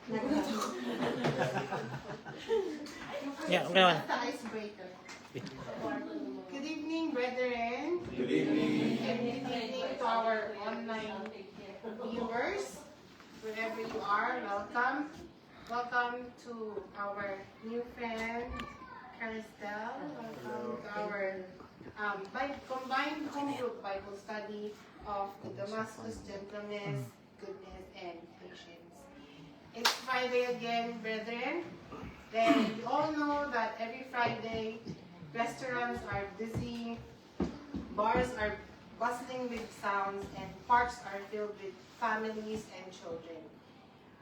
Yeah, okay naman. The icebreaker. Good evening, brethren. Good evening. And good evening to our online viewers. Wherever you are, welcome. Welcome to our new friend, Caristel. Welcome to our combined home group Bible study of the Damascus gentleness, goodness, and patience. It's Friday again, brethren. Then we all know that every Friday, restaurants are busy, bars are bustling with sounds, and parks are filled with families and children.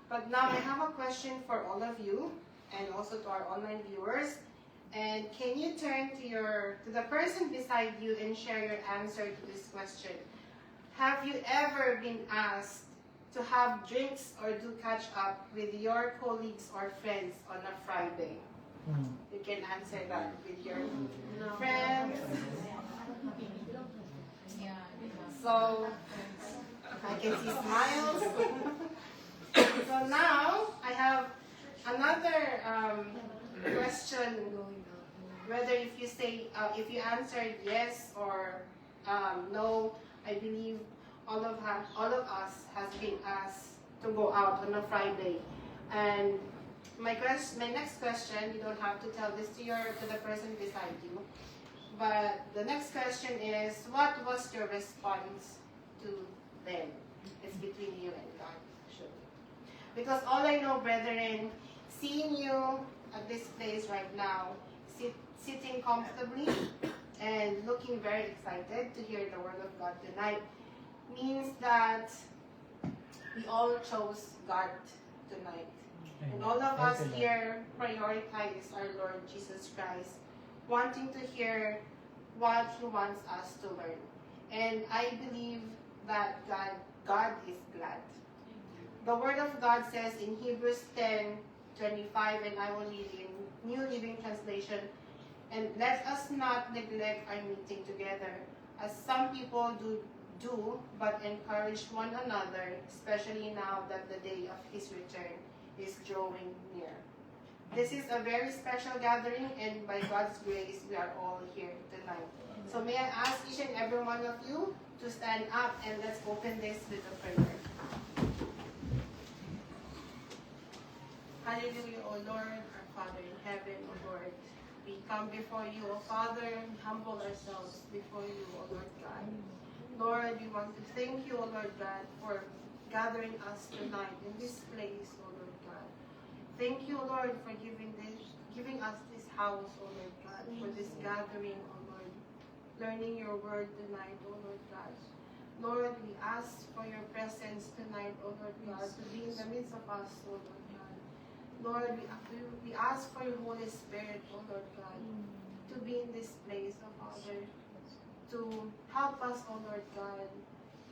But now I have a question for all of you, and also to our online viewers. And can you turn to the person beside you and share your answer to this question? Have you ever been asked to have drinks or do catch up with your colleagues or friends on a Friday? You can answer that with your friends. So I can see smiles. So now I have another question. Whether if you answered yes or no, I believe all of us has been asked to go out on a Friday. And my next question, you don't have to tell this to the person beside you. But the next question is, what was your response to them? It's between you and God, actually. Because all I know, brethren, seeing you at this place right now, sitting comfortably and looking very excited to hear the word of God tonight, means that we all chose God tonight. And all of us here prioritize our Lord Jesus Christ, wanting to hear what He wants us to learn. And I believe that God is glad. The Word of God says in Hebrews 10:25, and I will read in New Living Translation, and let us not neglect our meeting together, as some people do, but encourage one another, especially now that the day of His return is drawing near. This is a very special gathering, and by God's grace, we are all here tonight. So may I ask each and every one of you to stand up, and let's open this with a prayer. Hallelujah, O Lord, our Father in heaven, O Lord. We come before you, O Father, and humble ourselves before you, O Lord God. Lord, we want to thank you, O Lord God, for gathering us tonight in this place, O Lord God. Thank you, Lord, for giving us this house, O Lord God, for this gathering, O Lord, learning your word tonight, O Lord God. Lord, we ask for your presence tonight, O Lord God, to be in the midst of us, O Lord God. Lord, we ask for your Holy Spirit, O Lord God, to be in this place, O Father, to help us, O Lord God,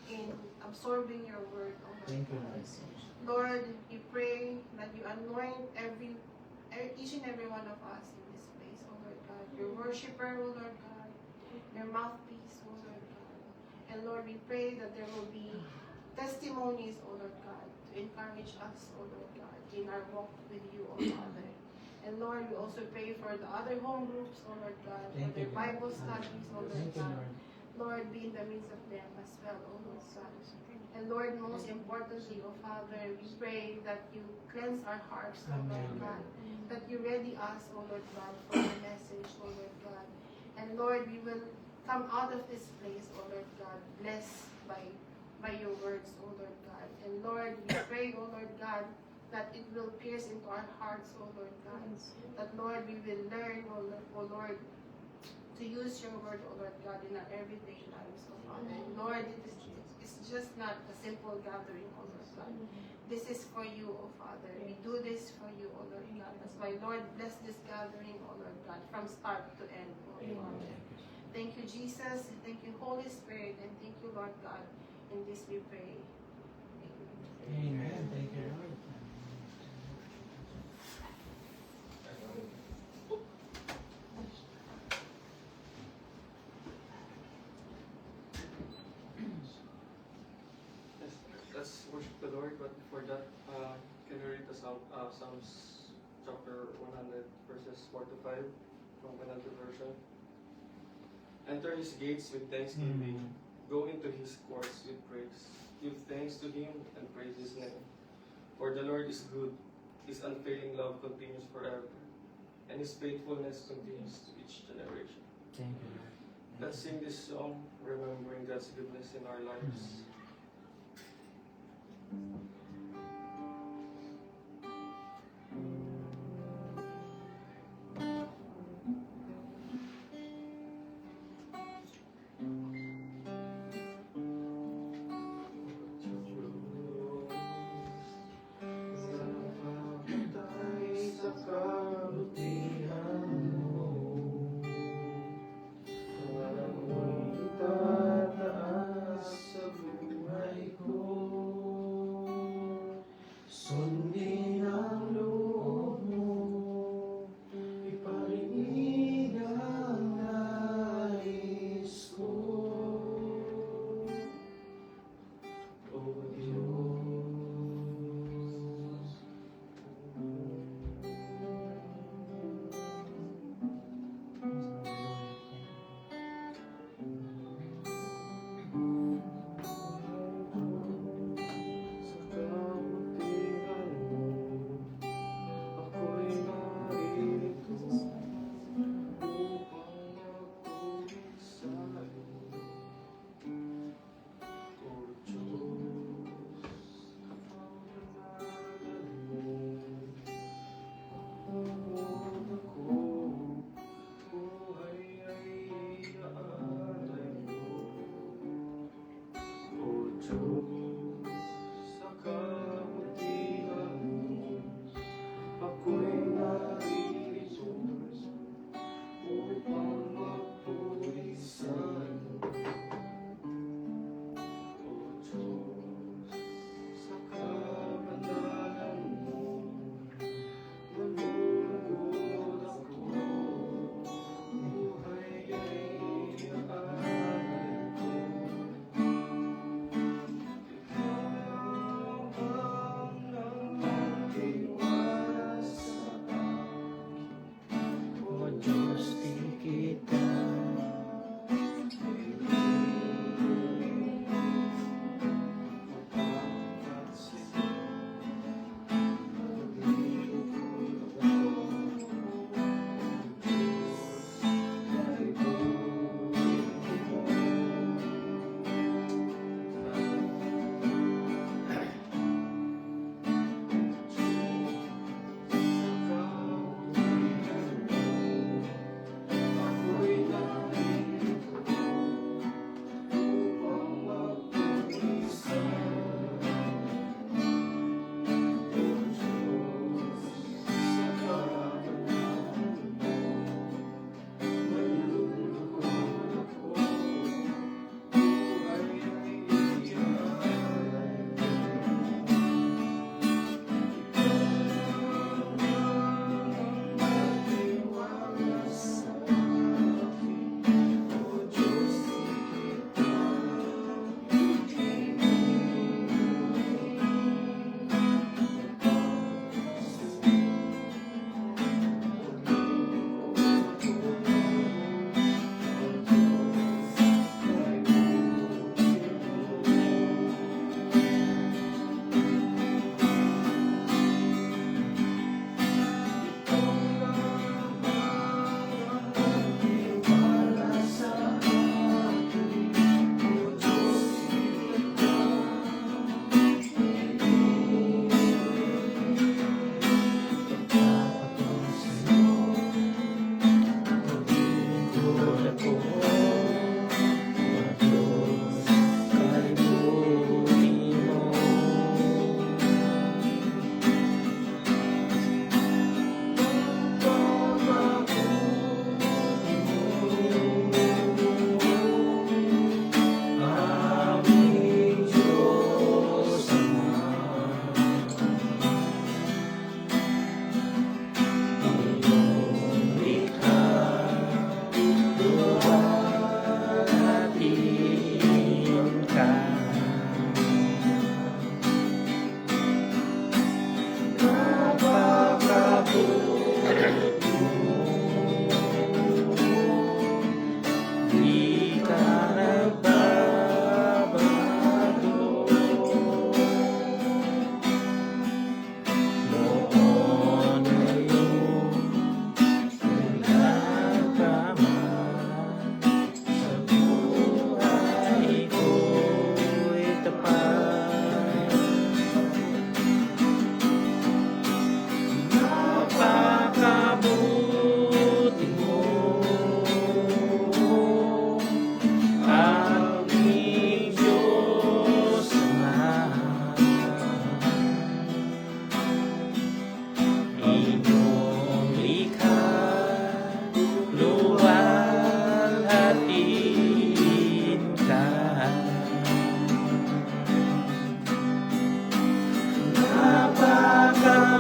in absorbing your word, O Lord God. Lord, we pray that you anoint each and every one of us in this place, O Lord God. Your worshiper, O Lord God. Your mouthpiece, O Lord God. And Lord, we pray that there will be testimonies, O Lord God, to encourage us, O Lord God, in our walk with you, O Father. And Lord, we also pray for the other home groups, O Lord God, for their Bible studies, O Lord God. Lord, be in the midst of them as well, O Lord God. And Lord, most importantly, O Father, we pray that you cleanse our hearts, O Lord God. That you ready us, O Lord God, for the message, O Lord God. And Lord, we will come out of this place, O Lord God, blessed by your words, O Lord God. And Lord, we pray, O Lord God, that it will pierce into our hearts, O Lord God. That, Lord, we will learn, O Lord, to use your word, O Lord God, in our everyday lives, O Father. And Lord, it's just not a simple gathering, O Lord God. This is for you, O Father. We do this for you, O Lord God. That's why, Lord, bless this gathering, O Lord God, from start to end, O Father. Thank you, Jesus. Thank you, Holy Spirit. And thank you, Lord God. In this we pray. Amen. Thank you, Lord. Let's worship the Lord, but before that, can we read the Psalm? Psalms chapter 100, verses 4 to 5 from another version. Enter his gates with thanksgiving. Go into his courts with praise. Give thanks to him and praise his name. For the Lord is good. His unfailing love continues forever, and his faithfulness continues to each generation. Thank you, Lord. Let's sing this song, remembering God's goodness in our lives. Sa kabutihan mo, amoy itataas sa buhay ko.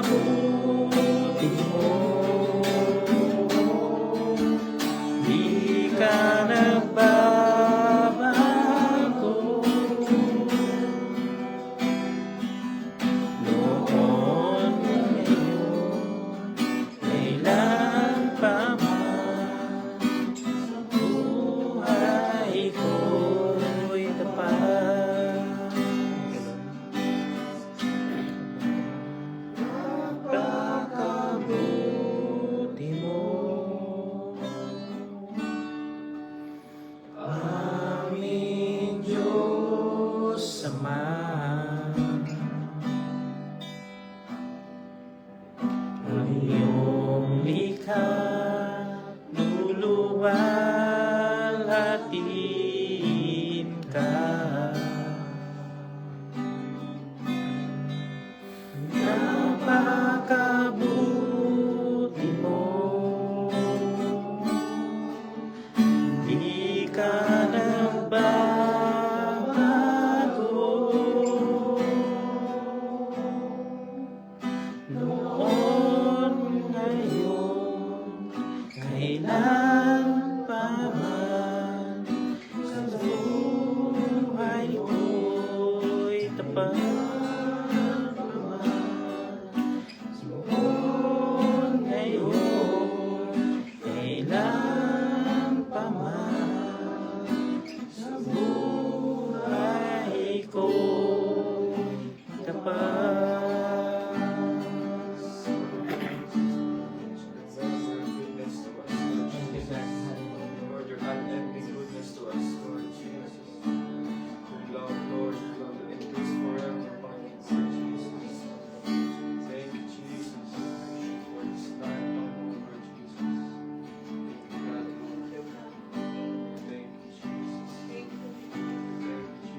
napakakabuti mo. Di ka nagbabago. Noon, ngayon, kailan pa man, buhay ko'y tapat. Napakabuti mo, aming Diyos Ama. Ang iyong likha, luluwalhatiin ka. Napakabuti mo, di ka nagbabago. Noon, ngayon, kailan pa man, sa buhay ko'y tapat. Noon, ngayon, kailan pa man, sa buhay ko'y tapat. Lord, your unending goodness to us, Lord Jesus. Your love, Lord, your love that endures forever, Lord Jesus. Thank you, Jesus, for this time, Lord Jesus. Thank you, God, Lord. Thank you, Jesus. Thank you,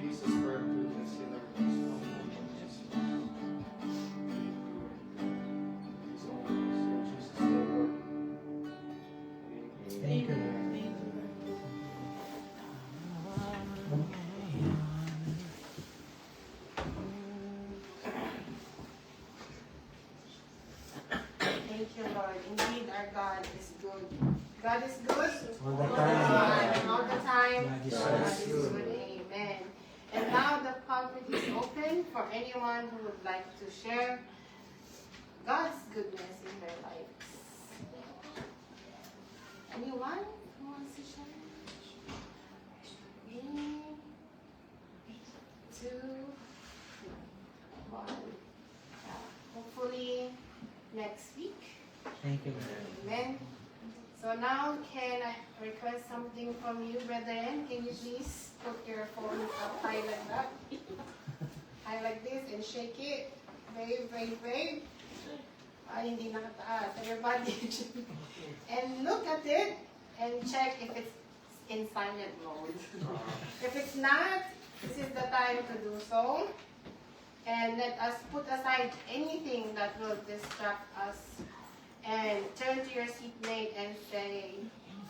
Jesus, for your goodness in our lives, Lord Jesus. Thank you, Lord. Please, Lord, in Jesus' name, Lord. Thank you. Thank you, Lord. Indeed, our God is good. God is good All the time. And all the time. God is God is good. good. Amen. And now the pulpit is open for anyone who would like to share God's goodness in their lives. Anyone who wants to share? 3, 2, 1. Hopefully next week. Thank you, Lord. Amen. So now, can I request something from you, brethren? Can you please put your phone up high like that? High like this and shake it. Wave, wave, wave. Ay, hindi nakataas. Everybody. And look at it and check if it's in silent mode. If it's not, this is the time to do so. And let us put aside anything that will distract us and turn to your seatmate and say,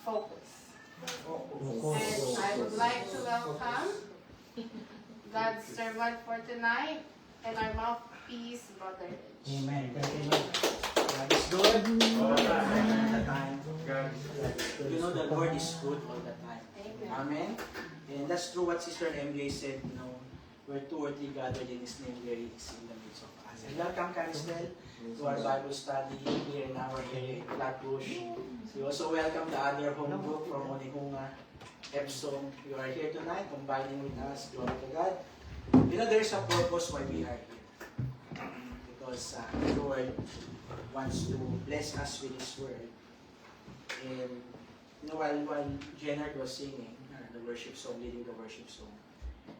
focus. And I would like to welcome God's servant for tonight and our mouthpiece, Brother Rich. Amen. Thank you, Lord. God is good all the time. You know the Lord is good all the time. Thank you. Amen. And that's true what Sister MJ said, you know, where 2 or 3 gathered in His name, there He is in the midst of us. And welcome, Caristel, to our Bible study here in our area in Flatbush. We also welcome the other home group from Onihunga, Epsom. You are here tonight, combining with us. Glory to God. You know, there is a purpose why we are here. Because the Lord wants to bless us with His word. And you know, while Jenard was singing the worship song, leading the worship song,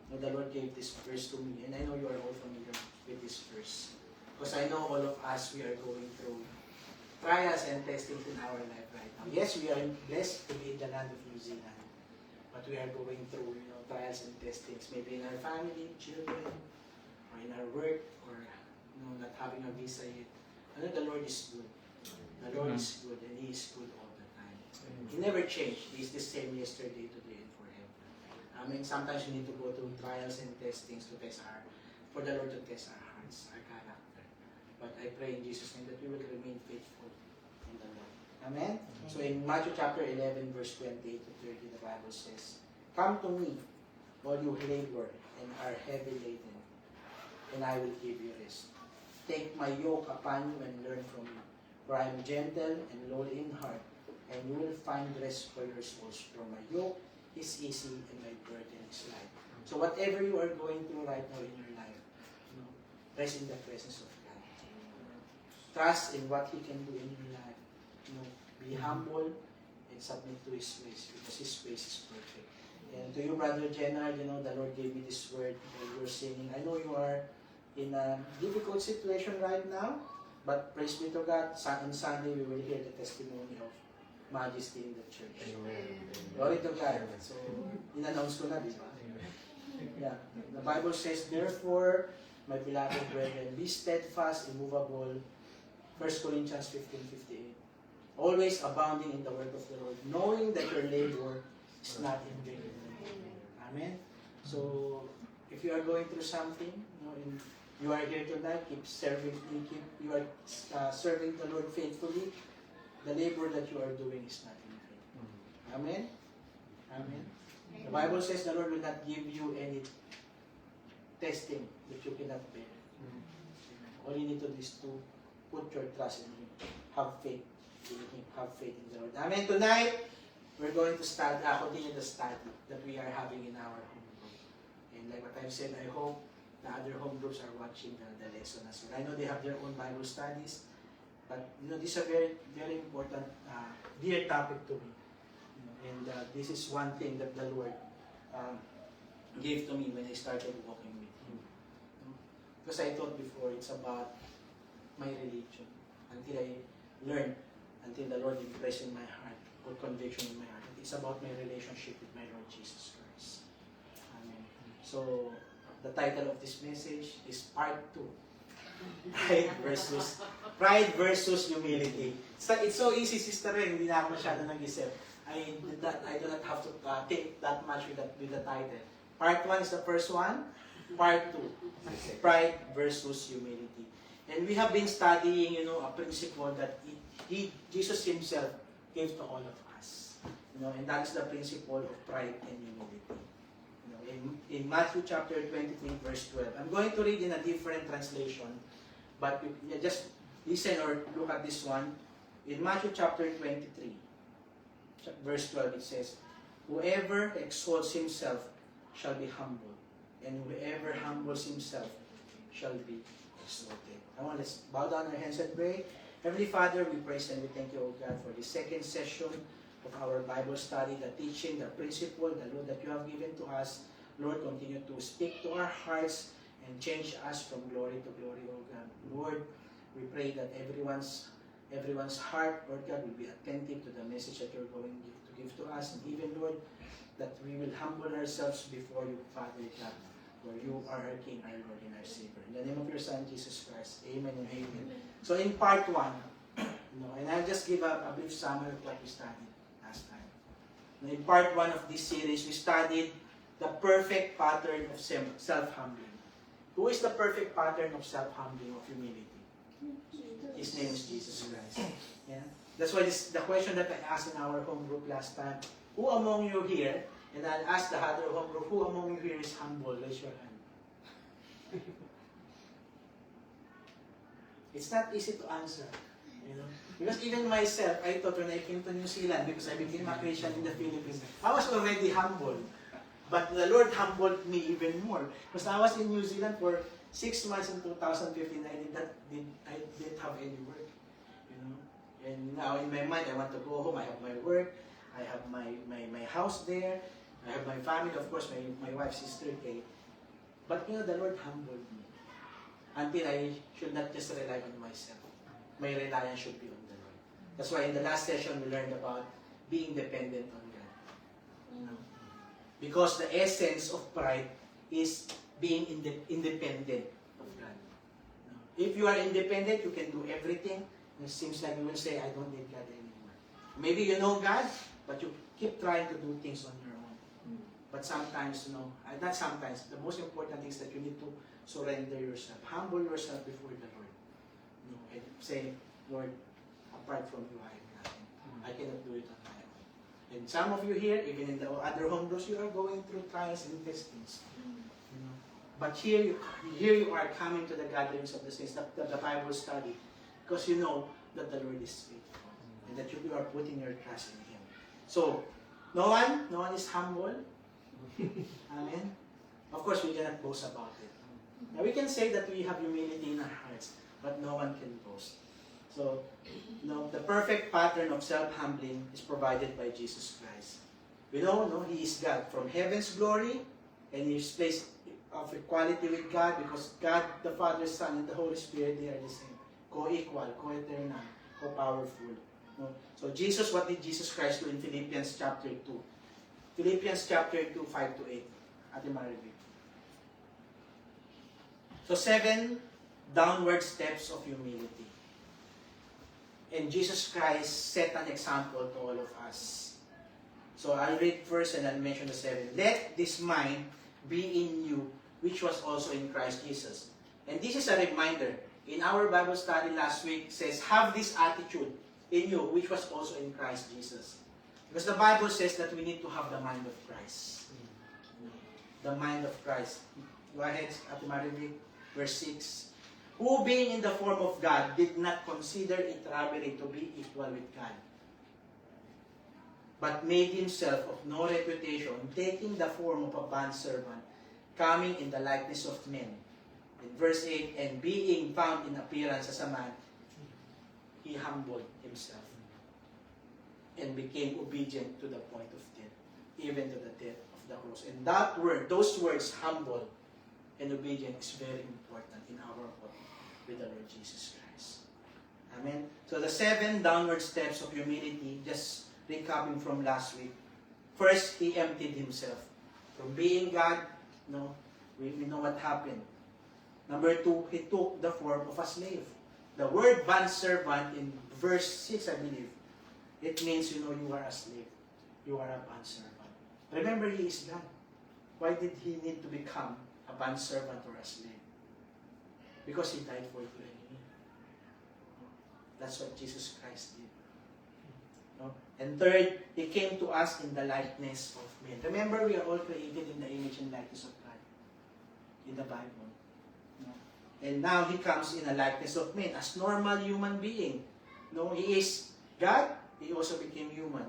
you know, the Lord gave this verse to me, and I know you are all familiar with this verse. Because I know all of us, we are going through trials and testings in our life right now. Yes, we are blessed to be in the land of New Zealand, but we are going through, you know, trials and testings, maybe in our family, children, or in our work, or you know, not having a visa yet. I know the Lord is good. The Lord is good, and He is good all the time. He never changed. He is the same yesterday, today, and forever. I mean, sometimes we need to go through trials and testings to test for the Lord to test our hearts, our character. But I pray in Jesus' name that we will remain faithful in the Lord. Amen? So in Matthew chapter 11, verse 28 to 30, the Bible says, "Come to me, all you labor and are heavy laden, and I will give you rest. Take my yoke upon you and learn from me, for I am gentle and lowly in heart, and you will find rest for your souls. For my yoke is easy and my burden is light." So whatever you are going through right now in your life, rest in the presence of God. Trust in what He can do in your life. Be humble and submit to His ways, because His ways is perfect. And to you, Brother General, the Lord gave me this word while you're singing. I know you are in a difficult situation right now, but praise be to God, on Sunday we will hear the testimony of majesty in the church. Glory to God. So, in-announce ko na, di ba? Yeah. The Bible says, "Therefore, my beloved brethren, be steadfast, immovable." 1 Corinthians 15:58. "Always abounding in the work of the Lord, knowing that your labor is not in vain." Amen. So, if you are going through something, you are here tonight, keep serving, you are serving the Lord faithfully, the labor that you are doing is not in vain. Amen? Amen. The Bible says the Lord will not give you any testing that you cannot bear. All you need to do is to put your trust in Him. Have faith in Him. Have faith in the Lord. Amen. Tonight, we're going to continue the study that we are having in our home group. And like what I've said, I hope the other home groups are watching the lesson as well. I know they have their own Bible studies, but this is a very, very important, dear topic to me. And this is one thing that the Lord gave to me when I started walking with Him. Because I thought before it's about my religion. Until I learned, until the Lord impressed in my heart, or conviction in my heart, it's about my relationship with my Lord Jesus Christ. Amen. So, the title of this message is Part 2. Pride versus humility. It's so easy, Sister Ren, hindi na ako masyado nag-isip. I do not have to think that much with the title. Part 1 is the first one. Part 2, pride versus humility. And we have been studying, a principle that Jesus Himself gave to all of us. And that is the principle of pride and humility. In Matthew chapter 23, verse 12. I'm going to read in a different translation, but you just listen or look at this one. In Matthew chapter 23, verse 12, it says, "Whoever exalts himself shall be humbled, and whoever humbles himself shall be exalted." Let's bow down our hands and pray. Heavenly Father, we praise and we thank you, O God, for the second session of our Bible study, the teaching, the principle, the law that you have given to us. Lord, continue to speak to our hearts and change us from glory to glory, O God. Lord, we pray that everyone's heart, Lord God, will be attentive to the message that you're going to give to us. And even, Lord, that we will humble ourselves before you, Father God, for you are our King, our Lord, and our Savior. In the name of your Son, Jesus Christ. Amen and amen. So in part 1, and I'll just give a brief summary of what we studied last time. In part 1 of this series, we studied the perfect pattern of self-humbling. Who is the perfect pattern of self-humbling, of humility? His name is Jesus Christ. Yeah? That's why the question that I asked in our home group last time, who among you here, and I'll ask the other home group, who among you here is humble? Raise your hand. It's not easy to answer. Because even myself, I thought when I came to New Zealand, because I became a Christian in the Philippines, I was already humble. But the Lord humbled me even more. Because I was in New Zealand for 6 months in 2015, I didn't have any work. And now in my mind, I want to go home. I have my work. I have my house there. I have my family, of course, my wife's sister, Kay. But the Lord humbled me. Until I should not just rely on myself. My reliance should be on the Lord. That's why in the last session, we learned about being dependent on God. Because the essence of pride is being independent of God. If you are independent, you can do everything. It seems like you will say, I don't need God anymore. Maybe you know God, but you keep trying to do things on your own. But sometimes, not sometimes, the most important thing is that you need to surrender yourself. Humble yourself before the Lord. and say, Lord, apart from you, I am nothing. I cannot do it on my own. And some of you here, even in the other home groups, you are going through trials and testings. You know. But here you are coming to the gatherings of the saints, the Bible study, because you know that the Lord is faithful and that you are putting your trust in Him. So, no one is humble. Amen. Of course, we cannot boast about it. Now, we can say that we have humility in our hearts, but no one can boast. So, the perfect pattern of self-humbling is provided by Jesus Christ. We know, He is God. From heaven's glory, and His place of equality with God, because God, the Father, Son, and the Holy Spirit, they are the same. Co-equal, co-eternal, co-powerful. No? So, what did Jesus Christ do in Philippians chapter 2? Philippians chapter 2, 5 to 8. Ate Maribel. So, 7 downward steps of humility. And Jesus Christ set an example to all of us. So, I'll read first and I'll mention the 7. Let this mind be in you, which was also in Christ Jesus. And this is a reminder. In our Bible study last week, it says, have this attitude in you, which was also in Christ Jesus. Because the Bible says that we need to have the mind of Christ. The mind of Christ. Go ahead, Ate Maribel, verse 6. Who being in the form of God did not consider it robbery to be equal with God, but made himself of no reputation, taking the form of a bondservant, coming in the likeness of men. In verse 8, and being found in appearance as a man, he humbled himself and became obedient to the point of death, even to the death of the cross. And those words, humble and obedient, is very important in our walk with the Lord Jesus Christ. Amen. So the 7 downward steps of humility, just recapping from last week. First, he emptied himself. From being God, we know what happened. Number 2, he took the form of a slave. The word bondservant in verse 6, I believe, it means, you are a slave. You are a bondservant. Remember, he is God. Why did he need to become a bondservant or a slave? Because he died for you and me. That's what Jesus Christ did. And third, he came to us in the likeness of men. Remember, we are all created in the image and likeness of God in the Bible. And now he comes in a likeness of men, as normal human being. He is God, he also became human.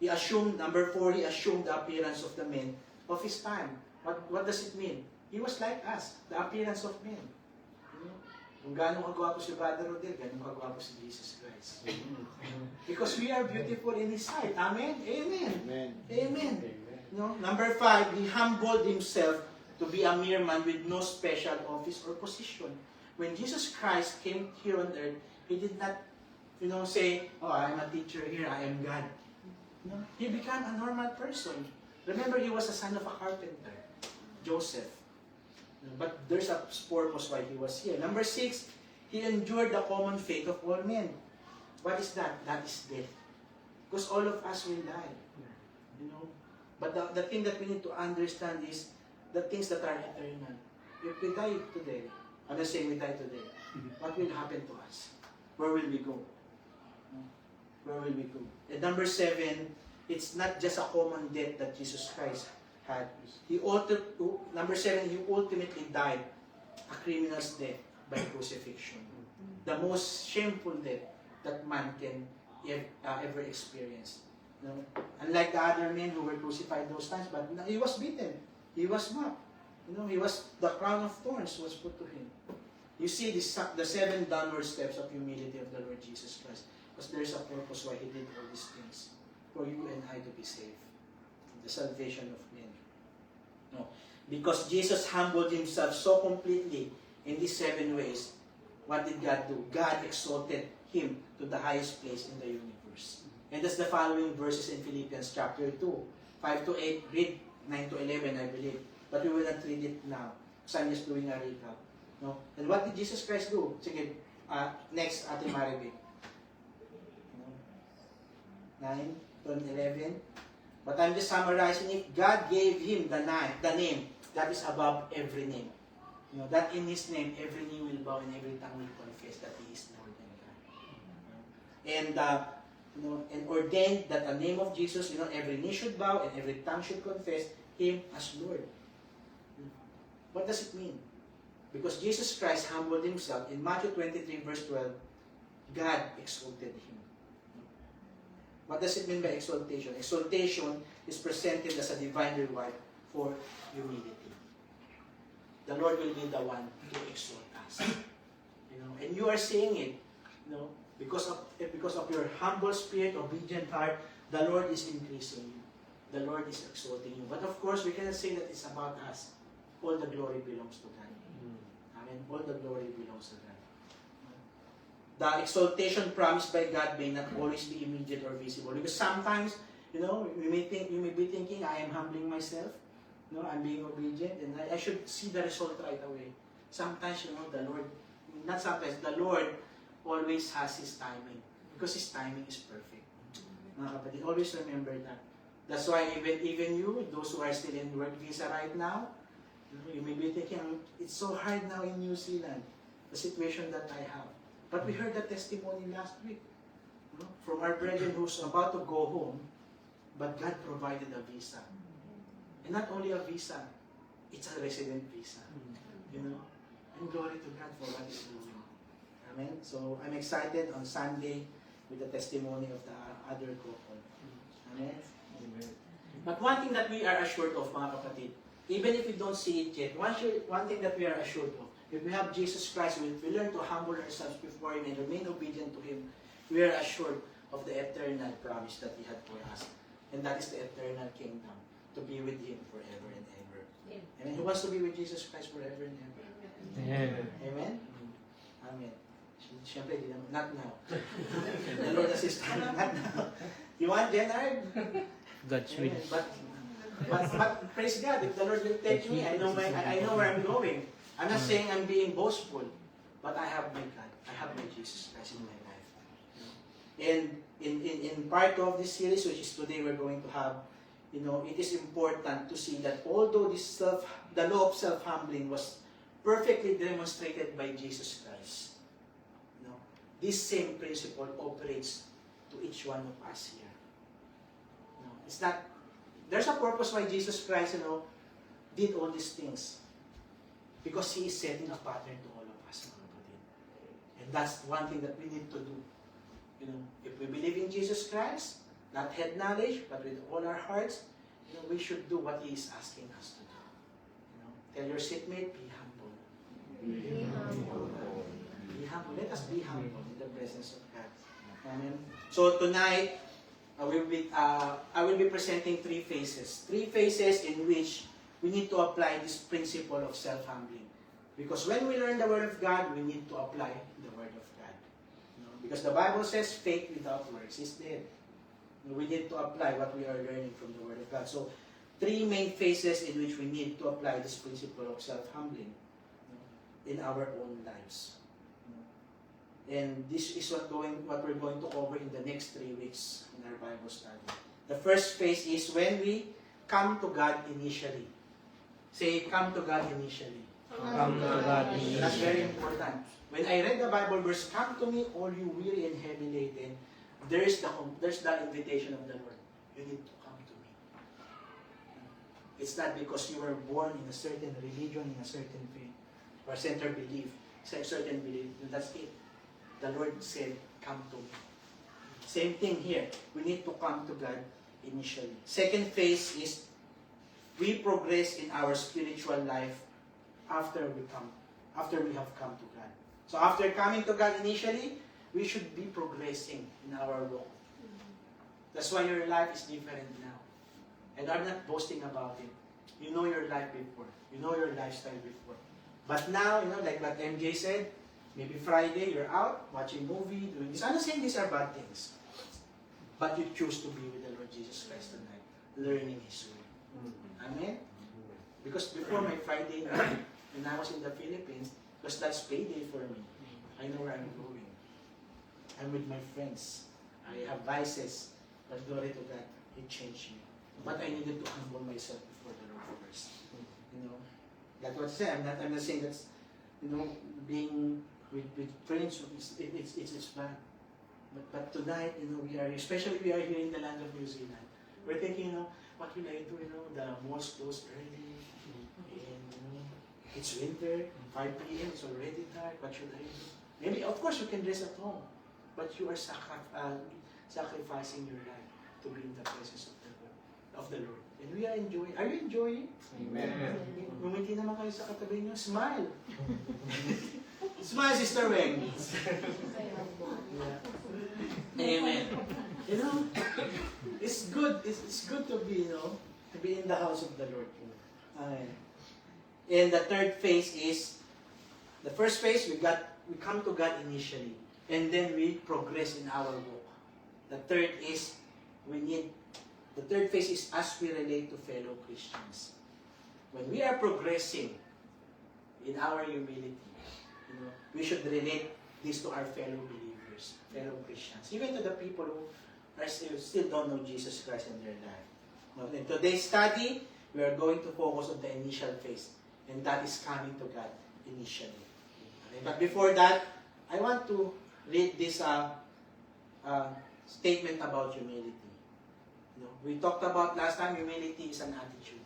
He assumed, number 4, he assumed the appearance of the men of his time. What does it mean? He was like us, the appearance of men. Kung gaano kagwapo si Brother Rodel, gaano kagwapo si Jesus Christ. Because we are beautiful in His sight. Amen? Amen. Amen. Amen. Number 5, he humbled himself to be a mere man with no special office or position. When Jesus Christ came here on earth, He did not, say, oh, I'm a teacher here, I am God. He became a normal person. Remember, he was a son of a carpenter, Joseph. But there's a purpose why he was here. Number 6, he endured the common fate of all men. What is that? That is death. Because all of us will die. But the thing that we need to understand is the things that are eternal. If we die today, I'm not saying we die today, what will happen to us? Where will we go? Where will we go? And number 7, it's not just a common death that Jesus Christ had. Number 7, he ultimately died a criminal's death by crucifixion. The most shameful death that man can ever experience. Unlike the other men who were crucified those times, but he was beaten. He was mocked. The crown of thorns was put to him. You see the 7 downward steps of humility of the Lord Jesus Christ. Because there's a purpose why He did all these things. For you and I to be saved. The salvation of men. Because Jesus humbled Himself so completely in these 7 ways, what did God do? God exalted Him to the highest place in the universe. And that's the following verses in Philippians chapter 2. 5 to 8, read 9 to 11, I believe. But we will not read it now. Because I'm just doing a recap. And what did Jesus Christ do? Sige, next, Ate Maribel. 9, 10, 11. But I'm just summarizing it. God gave Him the name that is above every name. That in His name, every knee will bow and every tongue will confess that He is Lord and and and ordained that the name of Jesus, every knee should bow and every tongue should confess Him as Lord. What does it mean? Because Jesus Christ humbled Himself. In Matthew 23 verse 12, God exalted Him. What does it mean by exaltation? Exaltation is presented as a divine reward for humility. The Lord will be the one to exalt us. And you are seeing it, because of your humble spirit, obedient heart, the Lord is increasing you. The Lord is exalting you. But of course, we cannot say that it's about us. All the glory belongs to God. Amen. All the glory belongs to God. The exaltation promised by God may not always be immediate or visible. Because sometimes, you may be thinking, I am humbling myself. I'm being obedient, and I should see the result right away. Sometimes, the Lord, not sometimes, the Lord always has His timing. Because His timing is perfect. Mga kapatid, always remember that. That's why even you, those who are still in work visa right now, you may be thinking, it's so hard now in New Zealand, the situation that I have. But we heard the testimony last week from our brethren who's about to go home, but God provided a visa. And not only a visa, it's a resident visa. And glory to God for what He's doing. Amen? So I'm excited on Sunday with the testimony of the other couple. Amen? Amen. But one thing that we are assured of, mga kapatid, even if we don't see it yet, one thing that we are assured of, if we have Jesus Christ, if we learn to humble ourselves before Him and remain obedient to Him, we are assured of the eternal promise that He had for us. And that is the eternal kingdom, to be with Him forever and ever. Yeah. Amen. Who wants to be with Jesus Christ forever and ever? Amen. Amen? Amen. Siyempre, not now. The Lord assist us, not now. You want, Jenard? God's will. But praise God, if the Lord will take me, I know where I'm going. I'm not saying I'm being boastful, but I have my God. I have my Jesus Christ in my life. And in part of this series, which is today we're going to have, it is important to see that although the law of self-humbling was perfectly demonstrated by Jesus Christ, this same principle operates to each one of us here. It's not. There's a purpose why Jesus Christ, did all these things. Because He is setting a pattern to all of us, mga kapatid. And that's one thing that we need to do. If we believe in Jesus Christ, not head knowledge, but with all our hearts, we should do what He is asking us to do. Tell your seatmate, be humble. Be humble. Be humble. Let us be humble in the presence of God. Amen. So tonight, I will be presenting three phases. Three phases in which we need to apply this principle of self-humbling. Because when we learn the Word of God, we need to apply the Word of God. Because the Bible says faith without works is dead. We need to apply what we are learning from the Word of God. So, three main phases in which we need to apply this principle of self-humbling in our own lives. And this is what we're going to cover in the next 3 weeks in our Bible study. The first phase is when we come to God initially. Say, come to God initially. Come to God initially. That's very important. When I read the Bible verse, come to me all you weary and heavy laden, there's the invitation of the Lord. You need to come to me. It's not because you were born in a certain religion, in a certain faith, or certain belief, certain belief. That's it. The Lord said, come to me. Same thing here. We need to come to God initially. Second phase is we progress in our spiritual life after we have come to God. So after coming to God initially, we should be progressing in our walk. That's why your life is different now. And I'm not boasting about it. You know your life before. You know your lifestyle before. But now, like what MJ said, maybe Friday you're out, watching movie, doing this. I'm not saying these are bad things. But you choose to be with the Lord Jesus Christ tonight, learning His way. Amen? Because before my Friday night, when I was in the Philippines, because that's payday for me. I know where I'm going. I'm with my friends. I have vices. But glory to God, it changed me. But I needed to humble myself before the Lord first. That's what I say. I'm not saying that's, being with friends, it's bad. But tonight, especially we are here in the land of New Zealand. We're thinking, what will I do? The malls close early, and it's winter, 5 p.m. It's already dark. What should I do? Maybe, of course, you can dress at home, but you are sacrificing your life to be in the presence of the Lord. And we are enjoying. Are you enjoying? Amen. Ngumiti naman kayo sa katabi niyo. Smile. Smile, Sister Weng. Yeah. Amen. It's good. It's good to be, to be in the house of the Lord. Amen. And the third phase is, the first phase we come to God initially, and then we progress in our walk. The third phase is as we relate to fellow Christians. When we are progressing in our humility, we should relate this to our fellow believers, fellow Christians, even to the people who still don't know Jesus Christ in their life. Now, in today's study, we are going to focus on the initial phase, and that is coming to God initially. Okay? But before that, I want to read this statement about humility. We talked about last time, humility is an attitude.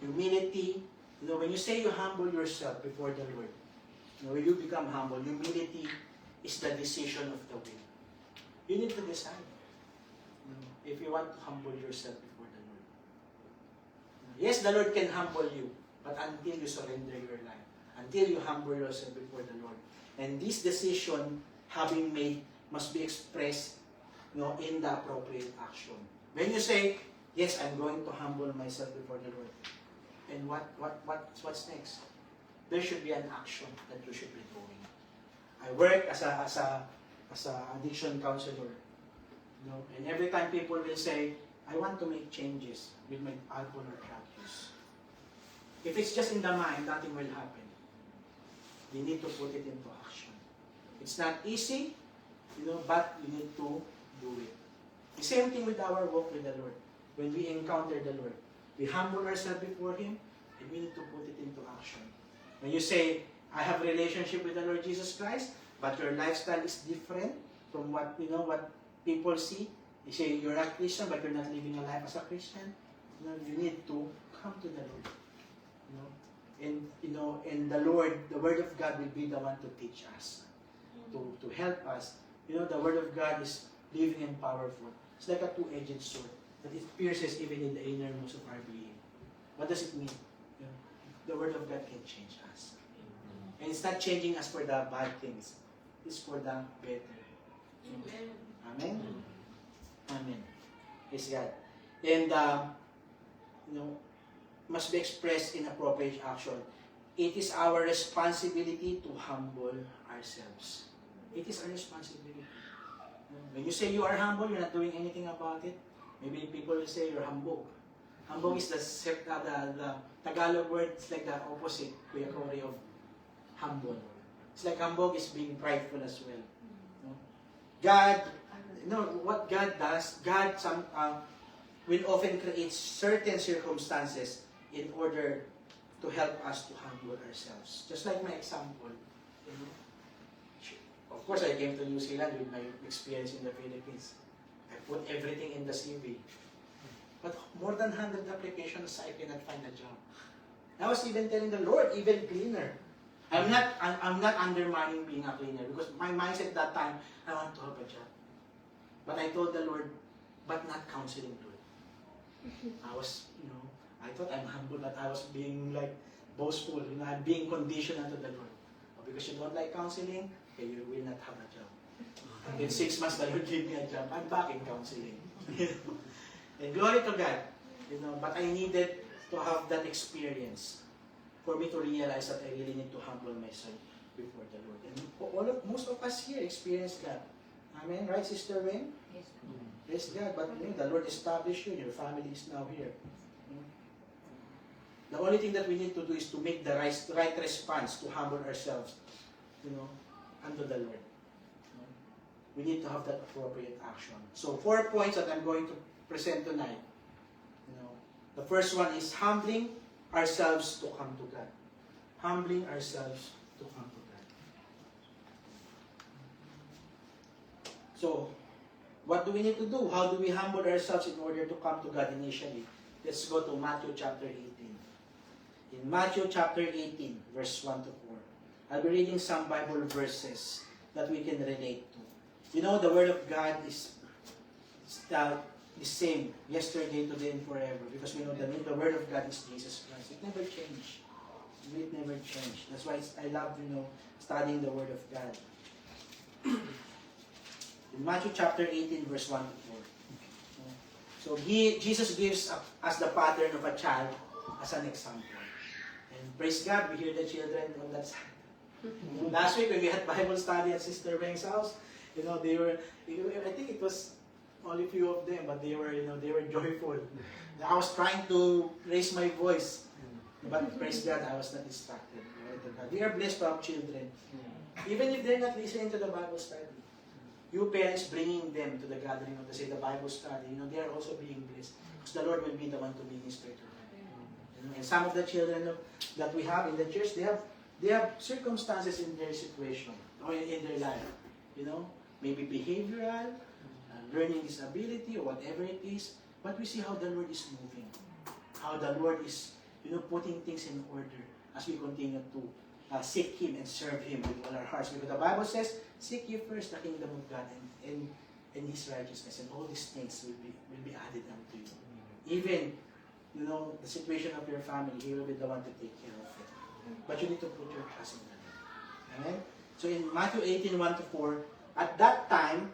Humility, when you say you humble yourself before the Lord, when you become humble, humility is the decision of the will. You need to decide if you want to humble yourself before the Lord. Yes, the Lord can humble you, but until you surrender your life, until you humble yourself before the Lord. And this decision, having made, must be expressed in the appropriate action. When you say, yes, I'm going to humble myself before the Lord, and what's next? There should be an action that you should be doing. I work as a addiction counselor, and every time people will say, I want to make changes with my alcohol or drug use. If it's just in the mind, nothing will happen. You need to put it into action. It's not easy, but you need to do it. The same thing with our walk with the Lord. When we encounter the Lord, we humble ourselves before Him, and we need to put it into action. When you say, I have a relationship with the Lord Jesus Christ, but your lifestyle is different from what people see. You say you're a Christian, but you're not living a life as a Christian. You need to come to the Lord. And the Lord, the Word of God will be the one to teach us, to help us. The Word of God is living and powerful. It's like a two-edged sword that it pierces even in the innermost of our being. What does it mean? The Word of God can change us. And it's not changing us for the bad things. It's for the better. Amen? Amen. Praise God. And, must be expressed in appropriate action. It is our responsibility to humble ourselves. It is our responsibility. When you say you are humble, you're not doing anything about it. Maybe people will say you're humbug. Humbug is the Tagalog word. It's like the opposite, Kuya Cory, of humble. It's like humbug is being prideful as well. God, what God does, God will often create certain circumstances in order to help us to humble ourselves. Just like my example. Of course, I came to New Zealand with my experience in the Philippines. I put everything in the CV. But more than 100 applications, I cannot find a job. I was even telling the Lord, even cleaner. I'm not undermining being a cleaner because my mindset that time, I want to have a job. But I told the Lord, but not counseling, Lord. I was, I thought I'm humble, but I was being like boastful. I'm being conditional to the Lord. Because you don't like counseling, okay, you will not have a job. In 6 months, the Lord gave me a job. I'm back in counseling. And glory to God. But I needed to have that experience for me to realize that I really need to humble myself before the Lord. And most of us here experience that. Amen? Right, Sister Wayne? Yes. Praise God. But the Lord established you and your family is now here. The only thing that we need to do is to make the right response to humble ourselves, unto the Lord. We need to have that appropriate action. So 4 points that I'm going to present tonight. The first one is humbling ourselves to come to God. Humbling ourselves to come to God. So, what do we need to do? How do we humble ourselves in order to come to God initially? Let's go to Matthew chapter 18. In Matthew chapter 18, verse 1 to 4, I'll be reading some Bible verses that we can relate to. You know, the Word of God is the same yesterday, today, and forever. Because we know the Word of God is Jesus Christ. It never changed. It never changed. That's why I love, studying the Word of God. In Matthew chapter 18, verse 1 to 4. So Jesus gives us the pattern of a child as an example. And praise God, we hear the children on that side. Last week when we had Bible study at Sister Weng's house, they were, I think it was only a few of them, but they were joyful. I was trying to raise my voice, but praise God, I was not distracted. We are blessed to have children. Even if they're not listening to the Bible study. You parents bringing them to the gathering of the Bible study, they are also being blessed. Because the Lord will be the one to minister to them. And some of the children that we have in the church, they have circumstances in their situation, or in their life. Maybe behavioral, learning disability, or whatever it is. But we see how the Lord is moving. How the Lord is, putting things in order as we continue to seek Him and serve Him with all our hearts. Because the Bible says, seek ye first the kingdom of God and His righteousness, and all these things will be added unto you. Even, the situation of your family, He will be the one to take care of it. But you need to put your trust in the Lord. Amen? So in Matthew 18, 1 to 4, at that time,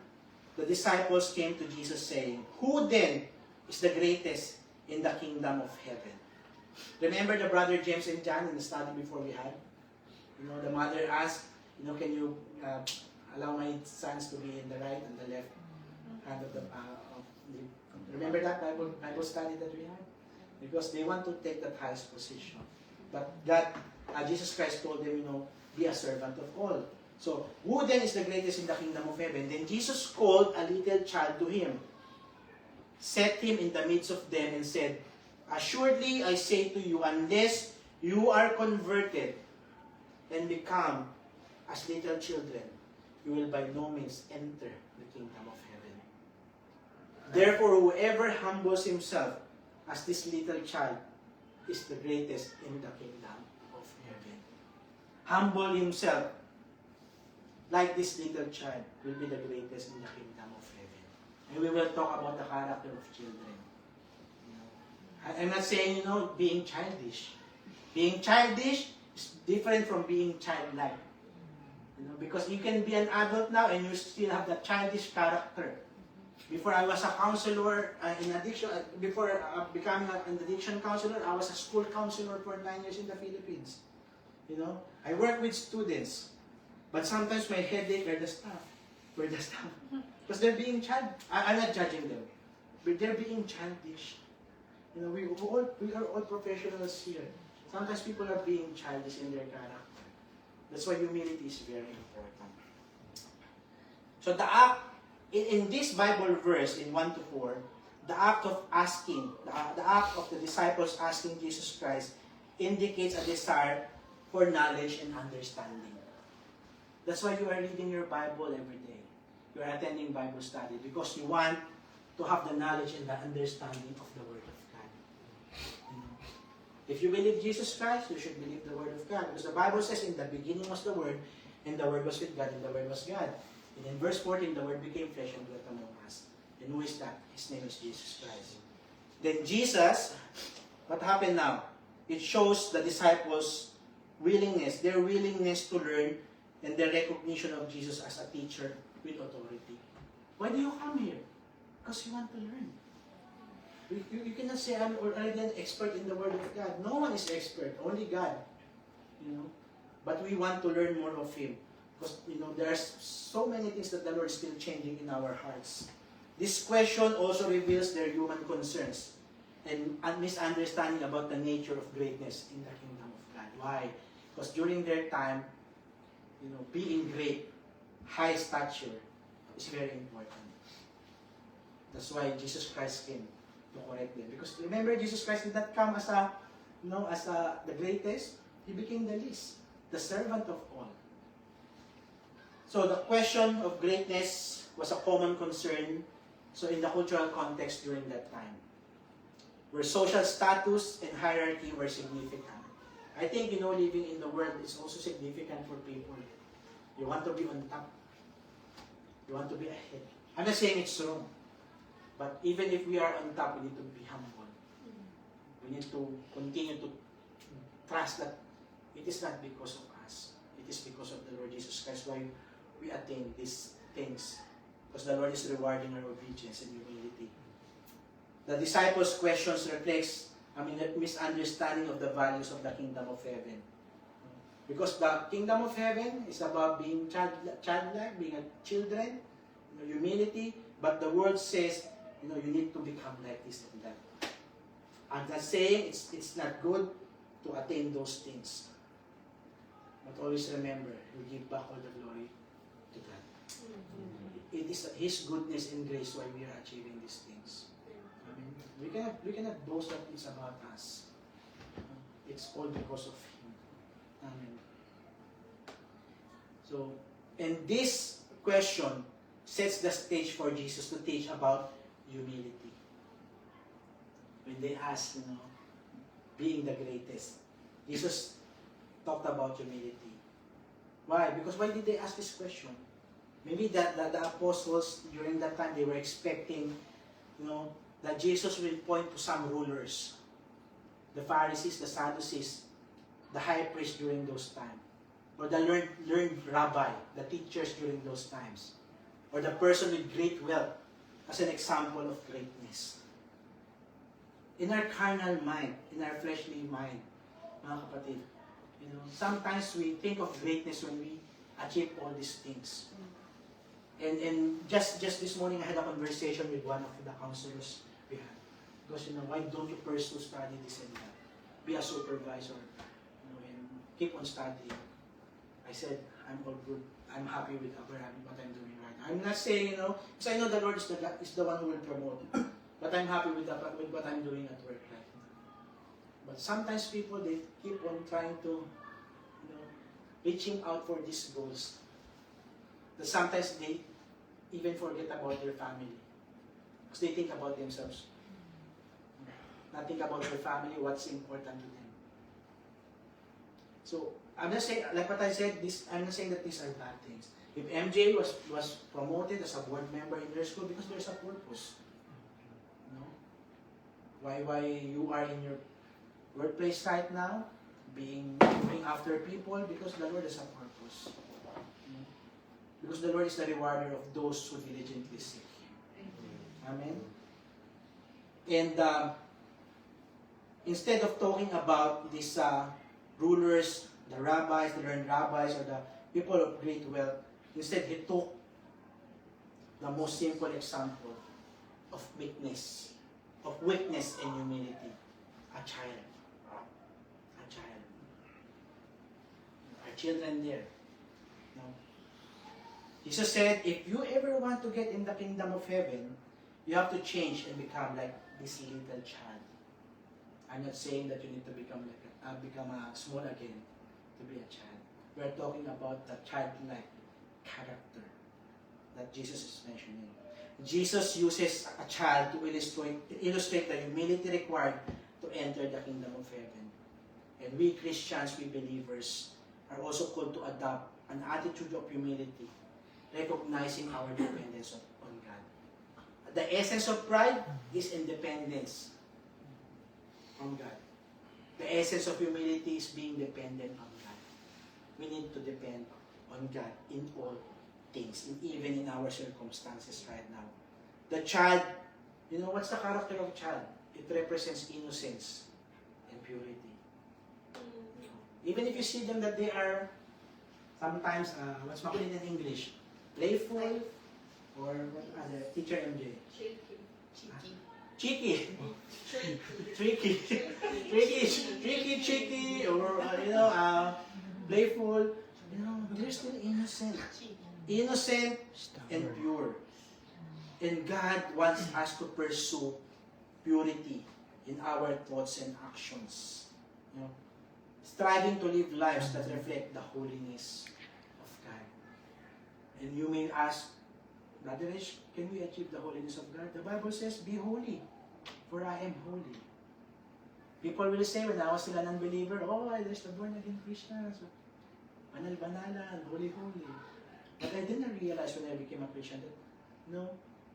the disciples came to Jesus saying, who then is the greatest in the kingdom of heaven? Remember the brother James and John in the study before we had? The mother asked, can you allow my sons to be in the right and the left hand of the remember that Bible study that we had? Because they want to take that highest position. But God, Jesus Christ told them, be a servant of all. So, who then is the greatest in the kingdom of heaven? Then Jesus called a little child to Him, set him in the midst of them, and said, assuredly I say to you, unless you are converted and become as little children, you will by no means enter the kingdom of heaven. Therefore, whoever humbles himself as this little child is the greatest in the kingdom of heaven. Humble himself like this little child will be the greatest in the kingdom of heaven. And we will talk about the character of children. I'm not saying, being childish. Being childish is different from being childlike. Because you can be an adult now and you still have that childish character. Before I was a counselor in addiction, before becoming an addiction counselor, I was a school counselor for 9 years in the Philippines. I work with students, but sometimes my headache are the staff. Because they're being I'm not judging them, but they're being childish. We are all professionals here. Sometimes people are being childish in their character. That's why humility is very important. So the act, in this Bible verse, in 1 to 4, the act of asking, the act of the disciples asking Jesus Christ indicates a desire for knowledge and understanding. That's why you are reading your Bible every day. You are attending Bible study because you want to have the knowledge and the understanding of the Word of God. If you believe Jesus Christ, you should believe the Word of God. Because the Bible says, in the beginning was the Word, and the Word was with God, and the Word was God. And in verse 14, the Word became flesh and dwelt among us. And who is that? His name is Jesus Christ. Then Jesus, what happened now? It shows the disciples' willingness, their willingness to learn, and their recognition of Jesus as a teacher with authority. Why do you come here? Because you want to learn. You cannot say, I'm already an expert in the Word of God. No one is expert, only God. But we want to learn more of Him. Because, there are so many things that the Lord is still changing in our hearts. This question also reveals their human concerns and misunderstanding about the nature of greatness in the kingdom of God. Why? Because during their time, being great, high stature, is very important. That's why Jesus Christ came to correct them. Because remember, Jesus Christ did not come as the greatest. He became the least, the servant of all. So the question of greatness was a common concern, so in the cultural context during that time, where social status and hierarchy were significant. I think, living in the world is also significant for people. You want to be on top. You want to be ahead. I'm not saying it's wrong. But even if we are on top, we need to be humble. We need to continue to trust that it is not because of us. It is because of the Lord Jesus Christ why we attain these things. Because the Lord is rewarding our obedience and humility. The disciples' questions reflects, a misunderstanding of the values of the kingdom of heaven. Because the kingdom of heaven is about being childlike, being a children, humility. But the word says, you need to become like this and that. I'm not saying it's not good to attain those things. But always remember, you give back all the glory to God. It is His goodness and grace why we are achieving these things. We cannot boast that it's about us. It's all because of Him. Amen. So, and this question sets the stage for Jesus to teach about humility. When they ask, being the greatest, Jesus talked about humility. Why? Because why did they ask this question? Maybe that the apostles during that time, they were expecting, that Jesus will point to some rulers, the Pharisees, the Sadducees, the high priest during those times, or the learned rabbi, the teachers during those times, or the person with great wealth as an example of greatness. In our carnal mind, in our fleshly mind, mga kapatid, sometimes we think of greatness when we achieve all these things. And just this morning, I had a conversation with one of the counselors we had. Because, why don't you pursue study this and that? Be a supervisor, and keep on studying. I said, I'm all good. I'm happy with what I'm doing right now. I'm not saying, because I know the Lord is the one who will promote. But I'm happy with what I'm doing at work right now. But sometimes people, they keep on trying to, reaching out for these goals. That sometimes they even forget about their family. Because they think about themselves. Not think about their family, what's important to them. So, I'm not saying, like what I said, I'm not saying that these are bad things. If MJ was promoted as a board member in their school, because there's a purpose. Why you are in your workplace right now, going after people, because the Lord has a purpose. Because the Lord is the rewarder of those who diligently seek Him. Amen? And instead of talking about these rulers, the rabbis, the learned rabbis, or the people of great wealth, instead He took the most simple example of weakness and humility. A child. Our children there. Jesus said, if you ever want to get in the kingdom of heaven, you have to change and become like this little child. I'm not saying that you need to become small again to be a child. We are talking about the childlike character that Jesus is mentioning. Jesus uses a child to illustrate the humility required to enter the kingdom of heaven. And we Christians, we believers, are also called to adopt an attitude of humility, recognizing our dependence on God. The essence of pride is independence from God. The essence of humility is being dependent on God. We need to depend on God in all things, and even in our circumstances right now. The child, what's the character of a child? It represents innocence and purity. Even if you see them that they are sometimes, what's makulit in English? Playful, or what other? Teacher MJ? Cheeky. Tricky, or playful. They're still innocent and pure. And God wants us to pursue purity in our thoughts and actions. Striving to live lives that reflect the holiness of God. And you may ask, Brother Rich, can we achieve the holiness of God? The Bible says, be holy, for I am holy. People will say, when I was still an unbeliever, oh, there's the born-again Christians. Banal-banalan, holy-holy. But I didn't realize when I became a Christian that, no,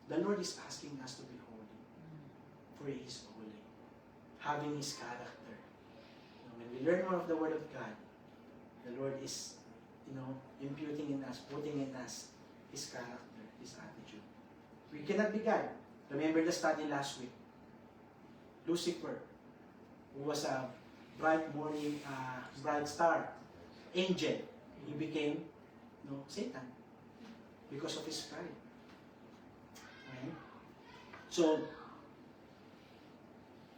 the Lord is asking us to be holy. For He is holy. Having His character. When we learn more of the Word of God, the Lord is, imputing in us, putting in us His character, His attitude. We cannot be God. Remember the study last week. Lucifer, who was a bright morning, bright star, angel, he became Satan because of his pride. Okay? So,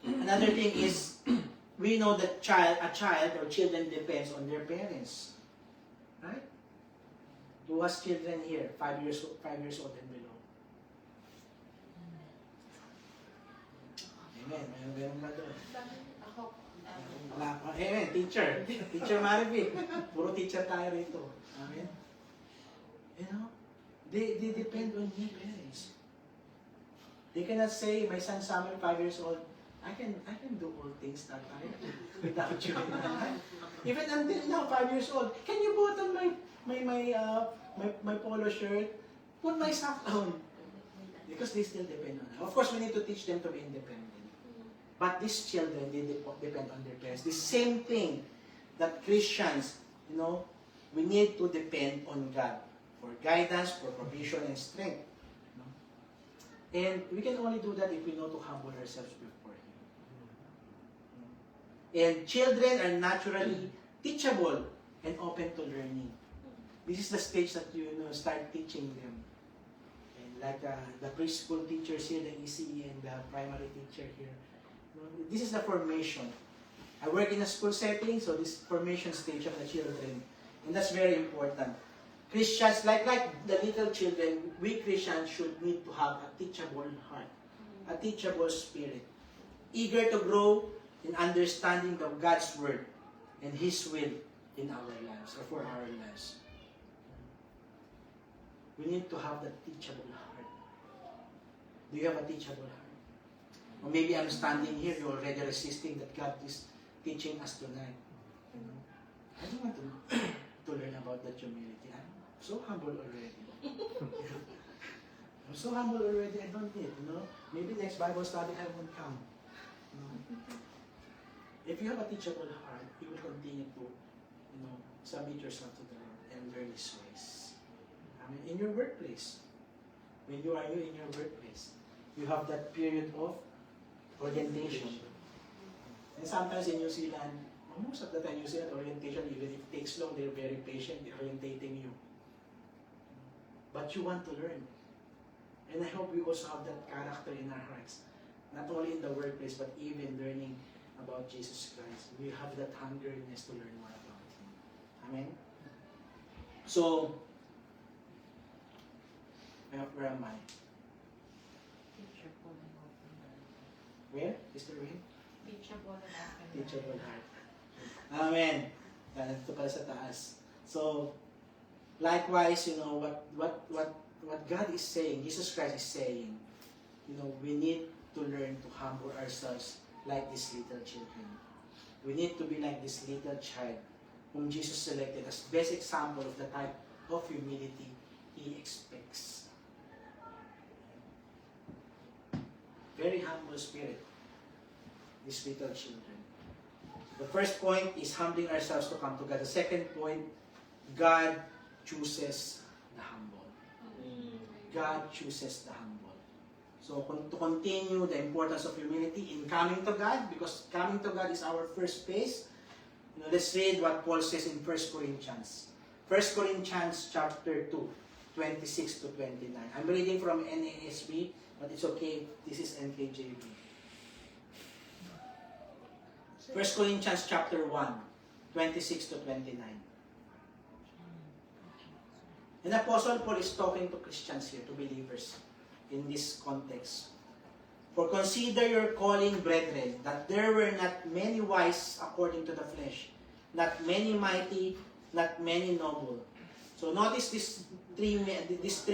another thing is, we know that a child or children depends on their parents. Right? Who has children here, 5 years old and below? Amen. Meron ba doon? Ako. Amen. Teacher. Teacher Marvin. Puro teacher tayo rito. Amen. They depend on their parents. They cannot say, my son Samuel, 5 years old, I can do all things that I without you. Even until now, 5 years old, can you button my polo shirt? Put my sock on. Because they still depend on us. Of course, we need to teach them to be independent. But these children, they depend on their parents. The same thing that Christians, we need to depend on God for guidance, for provision, and strength. And we can only do that if we know to humble ourselves before Him. And children are naturally teachable and open to learning. This is the stage that you start teaching them. And like the preschool teachers here, the ECE, and the primary teacher here. This is the formation. I work in a school setting, so this formation stage of the children. And that's very important. Christians, like the little children, we Christians should need to have a teachable heart, a teachable spirit, eager to grow in understanding of God's Word and His will in our lives, or for our lives. We need to have that teachable heart. Do you have a teachable heart? Or maybe I'm standing here, you're already resisting that God is teaching us tonight. I don't want to learn about that humility. I'm so humble already. I'm so humble already, I don't need, Maybe next Bible study I won't come. If you have a teachable heart, you will continue to, submit yourself to the Lord and learn His ways. In your workplace, when you are new in your workplace, you have that period of orientation. And sometimes in New Zealand, most of the time New Zealand orientation, even if it takes long, they're very patient, they're orientating you. But you want to learn. And I hope we also have that character in our hearts. Not only in the workplace, but even learning about Jesus Christ. We have that hungerness to learn more about Him. Amen? So, where am I? Where? Sister Wayne? Teachable and Teachable heart. Amen. Ito pala sa taas. So, likewise, what God is saying, Jesus Christ is saying, we need to learn to humble ourselves like these little children. We need to be like this little child whom Jesus selected as best example of the type of humility He expects. Very humble spirit, these little children. The first point is humbling ourselves to come to God. The second point, God chooses the humble. God chooses the humble. So to continue the importance of humility in coming to God, because coming to God is our first phase, let's read what Paul says in 1 Corinthians. 1 Corinthians chapter 2, 26 to 29. I'm reading from NASB, but it's okay. This is NKJV. 1 Corinthians chapter 1, 26 to 29. And Apostle Paul is talking to Christians here, to believers, in this context. For consider your calling, brethren, that there were not many wise according to the flesh, not many mighty, not many noble. So notice these three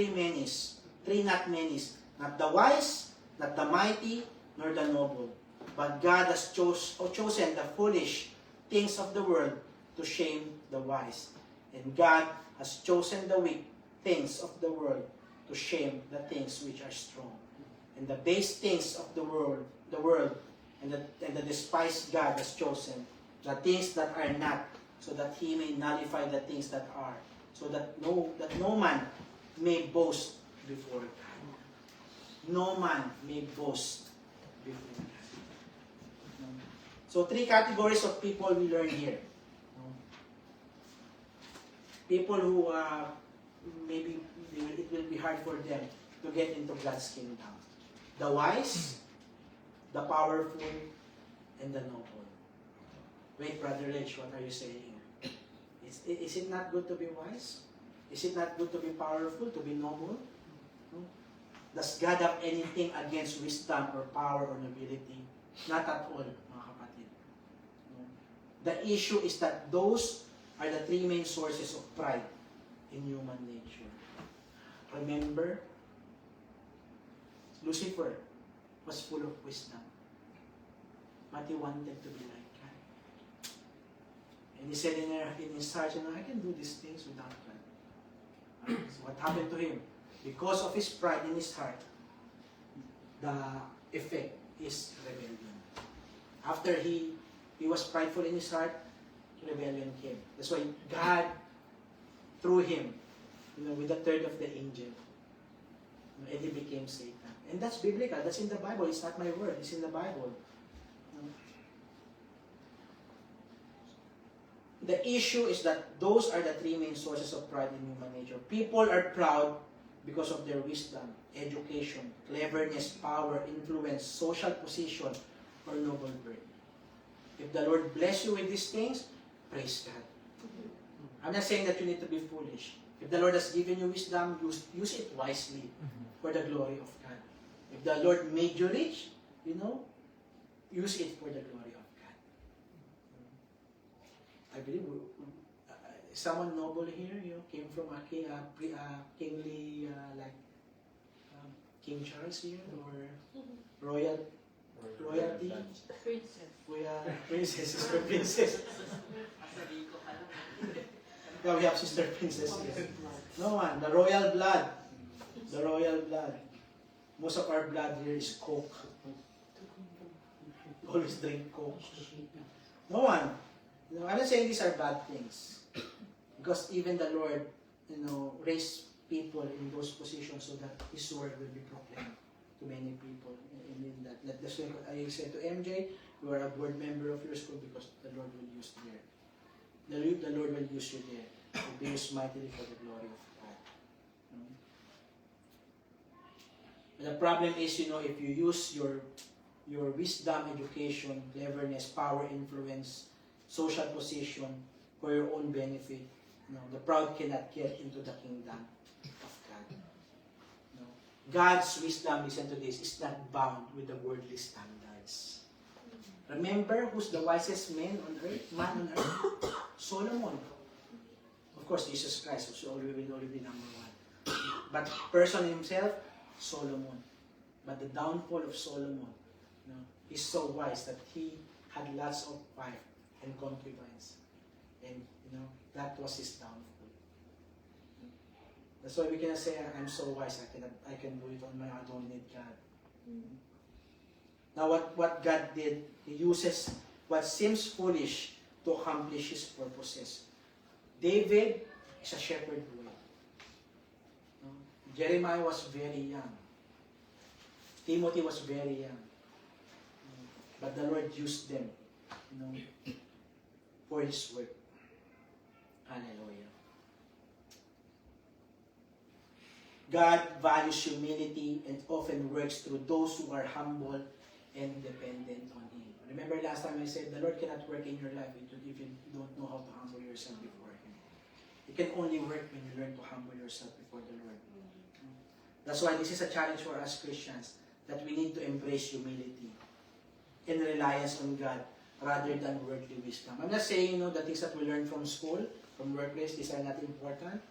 manys. three not manys, not the wise, not the mighty, nor the noble. But God has chosen the foolish things of the world to shame the wise. And God has chosen the weak things of the world to shame the things which are strong. And the base things of the world, and the despised God has chosen, the things that are not, so that he may nullify the things that are, so that no man may boast before God. No man may boast before God. So three categories of people we learn here. People who maybe it will be hard for them to get into God's kingdom. The wise, the powerful, and the noble. Wait, Brother Rich, what are you saying? Is it not good to be wise? Is it not good to be powerful, to be noble? Does God have anything against wisdom or power or nobility? Not at all, mga kapatid. The issue is that those are the three main sources of pride in human nature. Remember, Lucifer was full of wisdom, but he wanted to be like God. And he said in his heart, I can do these things without God. So what happened to him? Because of his pride in his heart, the effect is rebellion. After he was prideful in his heart, rebellion came. That's why God threw him, with a third of the angel, and he became Satan. And that's biblical. That's in the Bible. It's not my word. It's in the Bible. The issue is that those are the three main sources of pride in human nature. People are proud because of their wisdom, education, cleverness, power, influence, social position, or noble birth. If the Lord bless you with these things, praise God. I'm not saying that you need to be foolish. If the Lord has given you wisdom, use it wisely for the glory of God. If the Lord made you rich, use it for the glory of God. I believe someone noble here, came from a kingly, like King Charles here, or royalty. Princess, sister princess. Yeah, we have sister princess here. No one, the royal blood. The royal blood. Most of our blood here is Coke. Always drink Coke. No one. I'm not saying these are bad things. Because even the Lord, raised people in those positions so that His word will be proclaimed to many people. And in that, that's why I said to MJ, you are a board member of your school because the Lord will use you there. The Lord will use you there. Will be used mightily for the glory of God. But the problem is, if you use your wisdom, education, cleverness, power, influence, social position for your own benefit, the proud cannot get into the kingdom of God. God's wisdom, listen to this, is not bound with the worldly standards. Remember who's the wisest man on earth? Solomon. Of course, Jesus Christ will always be number one. But person himself, Solomon. But the downfall of Solomon, he's so wise that he had lots of wives and concubines. And, that was his downfall. That's why we cannot say, I'm so wise, I can do it on my own, I don't need God. Now what God did, He uses what seems foolish to accomplish His purposes. David is a shepherd boy. Jeremiah was very young. Timothy was very young. But the Lord used them, for His work. Hallelujah. God values humility and often works through those who are humble and dependent on Him. Remember last time I said, the Lord cannot work in your life if you don't know how to humble yourself before Him. He can only work when you learn to humble yourself before the Lord. That's why this is a challenge for us Christians, that we need to embrace humility and reliance on God rather than worldly wisdom. I'm not saying, the things that we learn from school, from workplace, these are not important.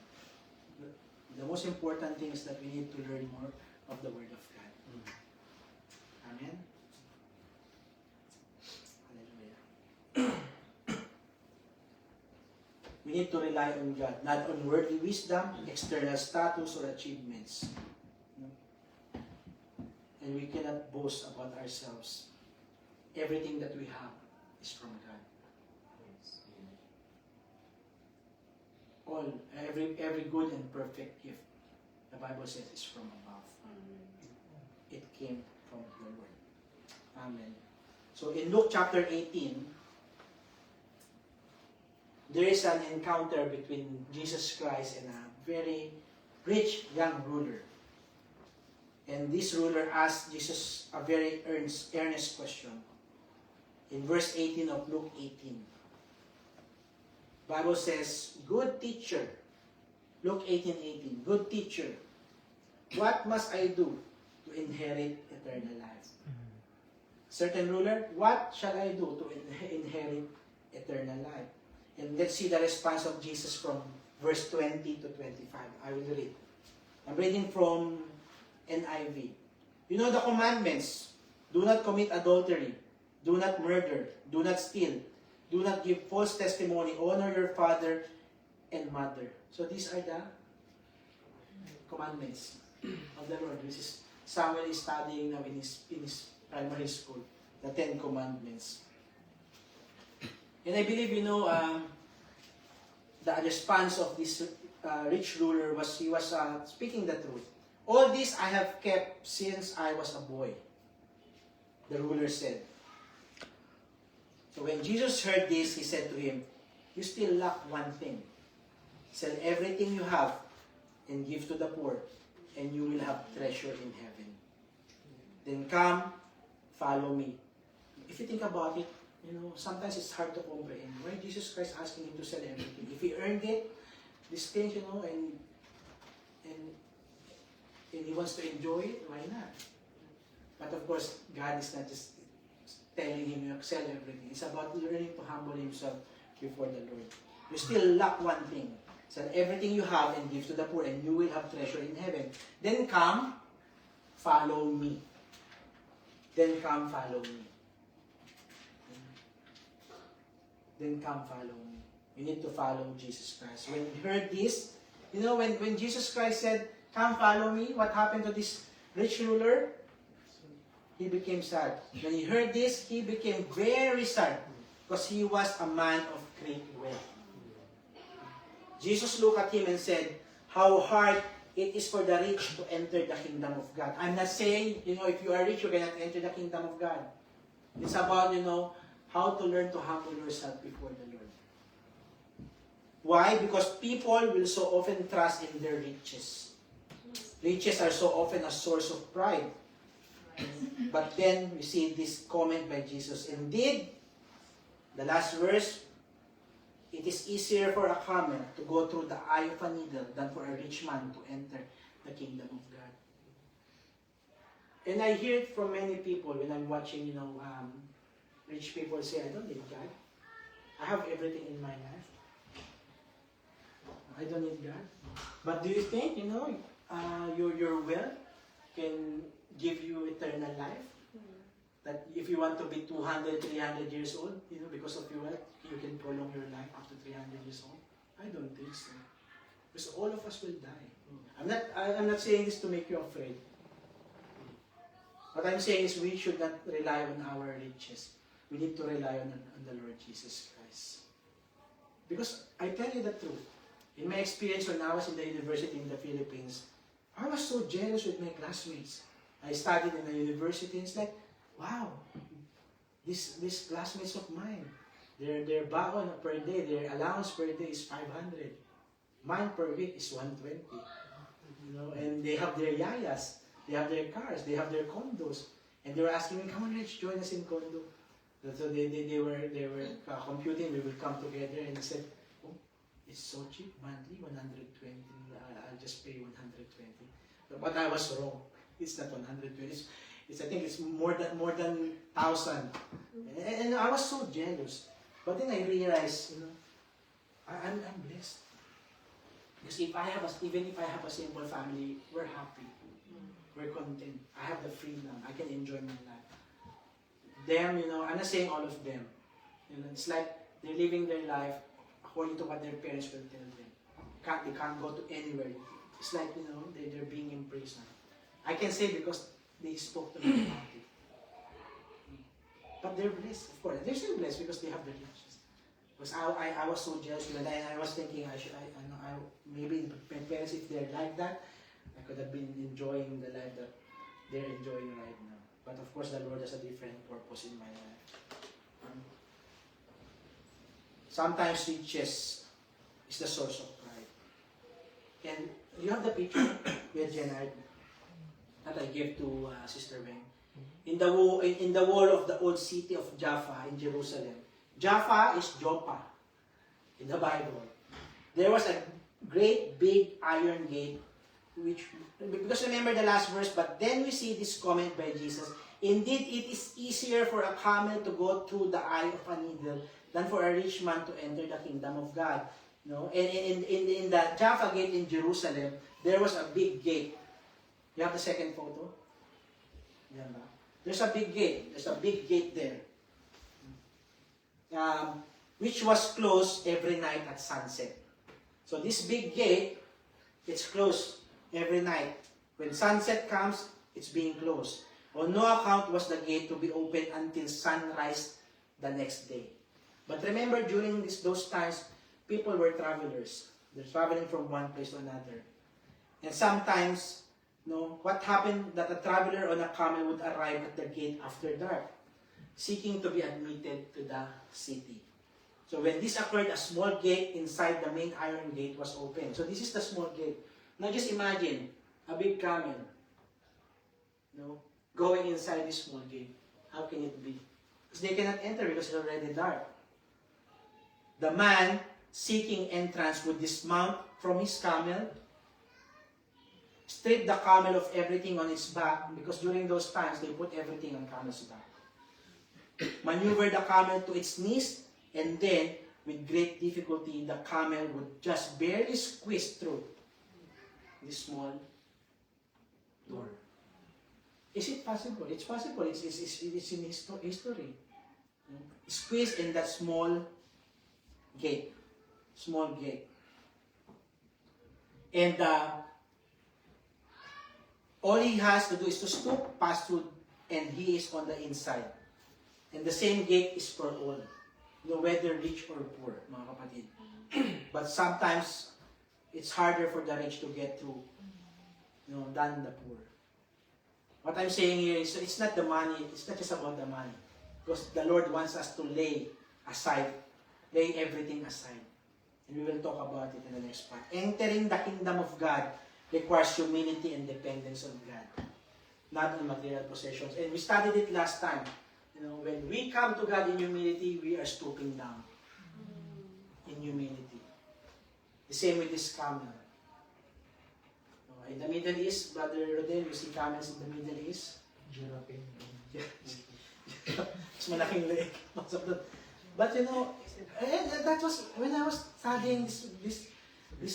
The most important thing is that we need to learn more of the Word of God. Amen? Hallelujah. We need to rely on God, not on worldly wisdom, external status, or achievements. And we cannot boast about ourselves. Everything that we have is from God. Every good and perfect gift, the Bible says, is from above. It came from the Lord. Amen. So in Luke chapter 18, there is an encounter between Jesus Christ and a very rich young ruler. And this ruler asked Jesus a very earnest question. In verse 18 of Luke 18, Bible says, "Good teacher," Luke 18:18, "Good teacher, what must I do to inherit eternal life?" Certain ruler, "What shall I do to inherit eternal life?" And let's see the response of Jesus from verse 20 to 25. I will read. I'm reading from NIV. You know the commandments. Do not commit adultery. Do not murder. Do not steal. Do not give false testimony. Honor your father and mother. So these are the commandments of the Lord. This is Samuel is studying now in his primary school. The 10 Commandments. And I believe, the response of this rich ruler was, he was speaking the truth. "All this I have kept since I was a boy," the ruler said. So when Jesus heard this, he said to him, "You still lack one thing. Sell everything you have and give to the poor, and you will have treasure in heaven. Then come, follow me." If you think about it, sometimes it's hard to comprehend. Why Jesus Christ asking him to sell everything? If he earned it, these things, and he wants to enjoy it, why not? But of course, God is not just telling him, sell everything. It's about learning to humble himself before the Lord. You still lack one thing. Sell everything you have and give to the poor, and you will have treasure in heaven. Then come, follow me. Then come, follow me. Then come, follow me. You need to follow Jesus Christ. When he heard this, when Jesus Christ said, "Come, follow me," what happened to this rich ruler? He became sad. When he heard this, he became very sad because he was a man of great wealth. Jesus looked at him and said, "How hard it is for the rich to enter the kingdom of God." I'm not saying, if you are rich, you cannot enter the kingdom of God. It's about, how to learn to humble yourself before the Lord. Why? Because people will so often trust in their riches. Riches are so often a source of pride. But then we see this comment by Jesus. Indeed, the last verse, "It is easier for a camel to go through the eye of a needle than for a rich man to enter the kingdom of God." And I hear it from many people when I'm watching, rich people say, "I don't need God. I have everything in my life. I don't need God." But do you think, your wealth can give you eternal life? That if you want to be 200, 300 years old, because of your wealth, you can prolong your life up to 300 years old? I don't think so. Because all of us will die. I'm not saying this to make you afraid. What I'm saying is we should not rely on our riches. We need to rely on the Lord Jesus Christ. Because I tell you the truth, in my experience when I was in the university in the Philippines, I was so jealous with my classmates. I studied in the university, and it's like, wow, these classmates of mine, their baon per day, their allowance per day is 500. Mine per week is 120. And they have their yayas, they have their cars, they have their condos, and they were asking me, "Come on, let's join us in condo." So they were computing, we will come together, and they said, "Oh, it's so cheap, monthly, 120. I'll just pay 120. But I was wrong. It's not 120. I think it's more than 1,000. And I was so jealous. But then I realized, I'm blessed. Because even if I have a simple family, we're happy. We're content. I have the freedom. I can enjoy my life. Them, I'm not saying all of them. It's like they're living their life according to what their parents will tell them. They can't go to anywhere. It's like, they're being imprisoned. I can say because they spoke to me about it. But they're blessed, of course. They're still blessed because they have the riches. Because I was so jealous and I was thinking maybe my parents, if they're like that, I could have been enjoying the life that they're enjoying right now. But of course, the Lord has a different purpose in my life. Sometimes riches is the source of pride. And you have the picture with Jenard that I gave to Sister Weng. In the wall of the old city of Jaffa in Jerusalem. Jaffa is Joppa in the Bible. There was a great big iron gate, because remember the last verse, but then we see this comment by Jesus. Indeed, it is easier for a camel to go through the eye of a needle than for a rich man to enter the kingdom of God. And in the Jaffa gate in Jerusalem, there was a big gate. You have the second photo? Yeah, there's a big gate. There's a big gate there. Which was closed every night at sunset. So this big gate, it's closed every night. When sunset comes, it's being closed. On no account was the gate to be opened until sunrise the next day. But remember, during those times, people were travelers. They're traveling from one place to another. And sometimes, what happened that a traveler on a camel would arrive at the gate after dark, seeking to be admitted to the city. So when this occurred, a small gate inside the main iron gate was opened. So this is the small gate. Now just imagine a big camel, going inside this small gate. How can it be? Because they cannot enter because it's already dark. The man seeking entrance would dismount from his camel, strip the camel of everything on its back, because during those times they put everything on camel's back. Maneuver the camel to its knees, and then, with great difficulty, the camel would just barely squeeze through this small door. Is it possible? It's possible. It's in history. Squeeze in that small gate. Small gate. And all he has to do is to stoop, pass through, and he is on the inside. And the same gate is for all. Whether rich or poor, mga kapatid. But sometimes, it's harder for the rich to get through, than the poor. What I'm saying here is, it's not the money, it's not just about the money. Because the Lord wants us to lay everything aside. And we will talk about it in the next part. Entering the kingdom of God requires humility and dependence on God, not on material possessions. And we studied it last time. When we come to God in humility, we are stooping down in humility. The same with this camel. In the Middle East, Brother Rodel, you see camels in the Middle East? Giraffe. Mas malaking leg. But that was, when I was studying this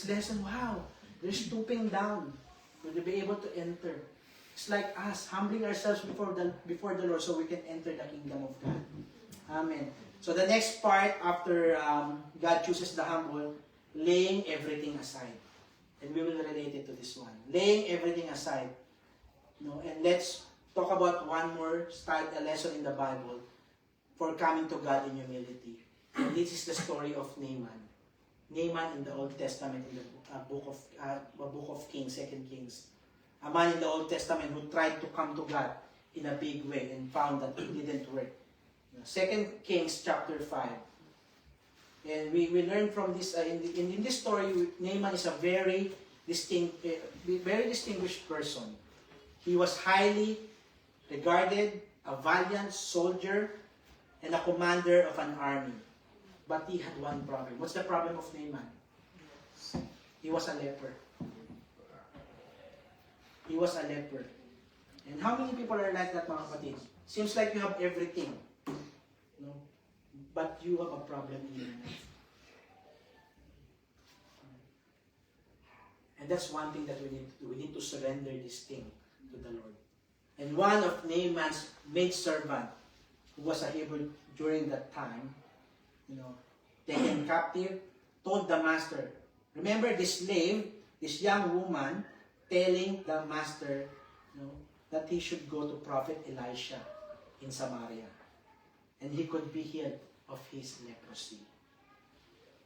lesson, wow, they're stooping down to be able to enter. It's like us, humbling ourselves before the Lord so we can enter the kingdom of God. Amen. So the next part, after God chooses the humble, laying everything aside. And we will relate it to this one. Laying everything aside. And let's talk about one more lesson in the Bible for coming to God in humility. And this is the story of Naaman. Naaman in the Old Testament, in the book of Kings, 2 Kings. A man in the Old Testament who tried to come to God in a big way and found that it didn't work. 2 Kings chapter 5. And we learn from this, in this story, Naaman is a very distinguished person. He was highly regarded, a valiant soldier, and a commander of an army. But he had one problem. What's the problem of Naaman? He was a leper. He was a leper. And how many people are like that, mga kapatid? Seems like you have everything. But you have a problem in your life. And that's one thing that we need to do. We need to surrender this thing to the Lord. And one of Naaman's maidservant, who was a Hebrew during that time, taken captive, told the master. Remember this slave, this young woman, telling the master, that he should go to Prophet Elisha in Samaria. And he could be healed of his leprosy.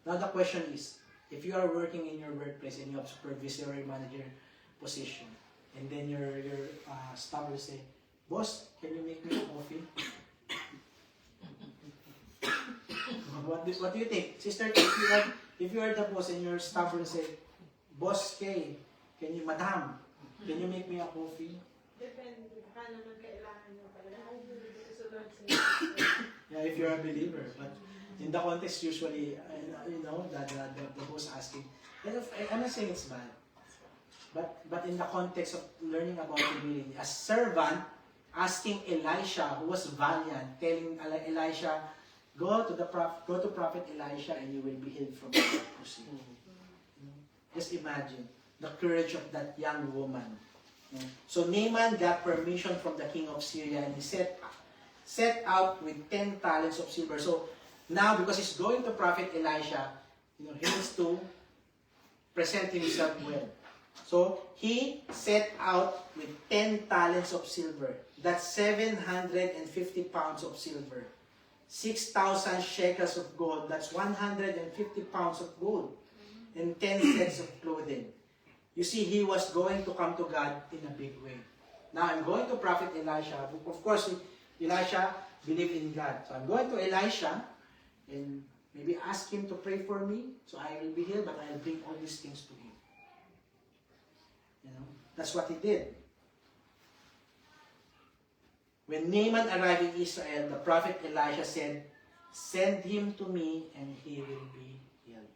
Now the question is, if you are working in your workplace and you have supervisory manager position, and then your staff will say, "Boss, can you make me a coffee?" What do you think? Sister, if you are the boss and your staff will say, "Boss Kay, Madam, can you make me a coffee?" Depende. Paano man kailangan nyo pala. Yeah, if you're a believer. But in the context, usually, the boss asking. Then I'm not saying it's bad. But in the context of learning about humility, a servant asking Elisha, who was valiant, telling Elisha, go to Prophet Elisha and you will be healed from your leprosy. Just imagine the courage of that young woman. So Naaman got permission from the king of Syria and he set out with 10 talents of silver. So now, because he's going to Prophet Elisha, he needs to present himself well. So he set out with 10 talents of silver. That's 750 pounds of silver. 6,000 shekels of gold. That's 150 pounds of gold. And 10 sets of clothing. You see, he was going to come to God in a big way. Now, I'm going to Prophet Elisha. Of course, Elisha believed in God. So I'm going to Elisha and maybe ask him to pray for me so I will be healed, but I'll bring all these things to him. That's what he did. When Naaman arrived in Israel, the prophet Elisha said, "Send him to me and he will be healed."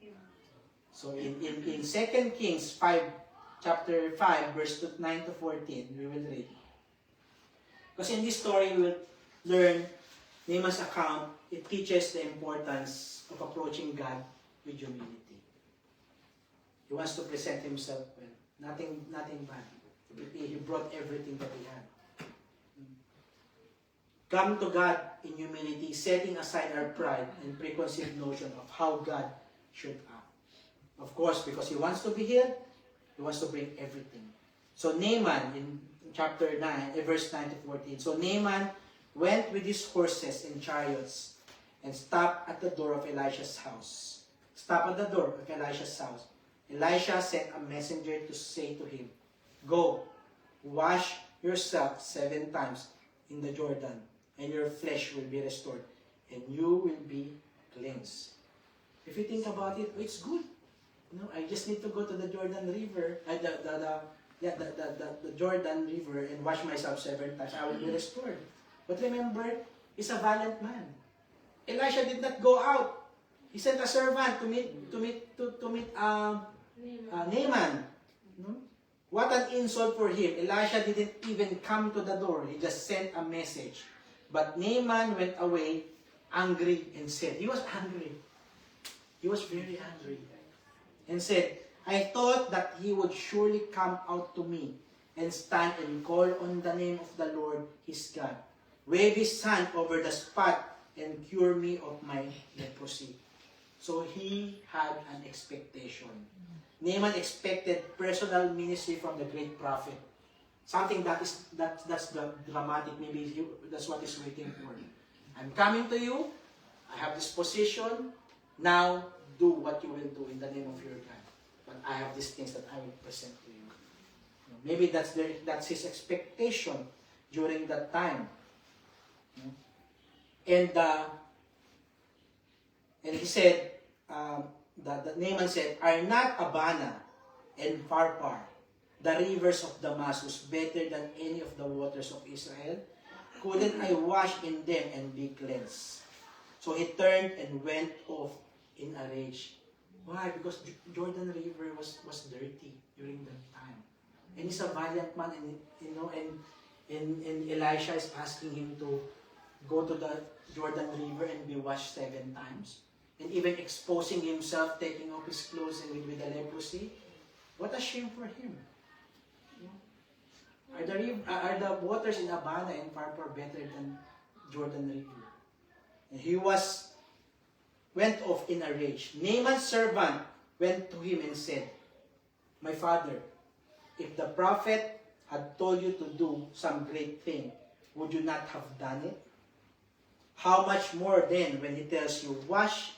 So in 2 Kings 5, chapter 5, verse 9 to 14, we will read. Because in this story, we will learn Naaman's account. It teaches the importance of approaching God with humility. He wants to present himself well. Nothing bad. He brought everything that he had. Come to God in humility, setting aside our pride and preconceived notion of how God should act. Of course, because he wants to be healed, he wants to bring everything. So Naaman, in chapter 9, verse 9 to 14. So Naaman went with his horses and chariots and stopped at the door of Elisha's house. Elisha sent a messenger to say to him, "Go, wash yourself 7 times in the Jordan, and your flesh will be restored, and you will be cleansed." If you think about it, it's good. I just need to go to the Jordan River, the Jordan River, and wash myself 7 times. I will be restored. But remember, he's a valiant man. Elisha did not go out. He sent a servant to meet Naaman. What an insult for him. Elisha didn't even come to the door. He just sent a message. But Naaman went away angry and said, he was angry. He was very angry. And said, "I thought that he would surely come out to me and stand and call on the name of the Lord his God, wave his hand over the spot and cure me of my leprosy." So he had an expectation. Naaman expected personal ministry from the great prophet. Something that's dramatic. Maybe that's what he's waiting for. I'm coming to you. I have this position. Now do what you will do in the name of your God. But I have these things that I will present to you. Maybe that's his expectation during that time. And he said, that Naaman said, "Are not Abana and Pharpar, the rivers of Damascus, better than any of the waters of Israel? Couldn't I wash in them and be cleansed?" So he turned and went off in a rage. Why? Because Jordan River was dirty during that time. And he's a valiant man, and Elisha is asking him to go to the Jordan River and be washed 7 times. And even exposing himself, taking off his clothes and with the leprosy. What a shame for him. Are the waters in Abana and Pharpar better than Jordan River? And he went off in a rage. Naaman's servant went to him and said, My father, if the prophet had told you to do some great thing, would you not have done it? How much more then when he tells you, wash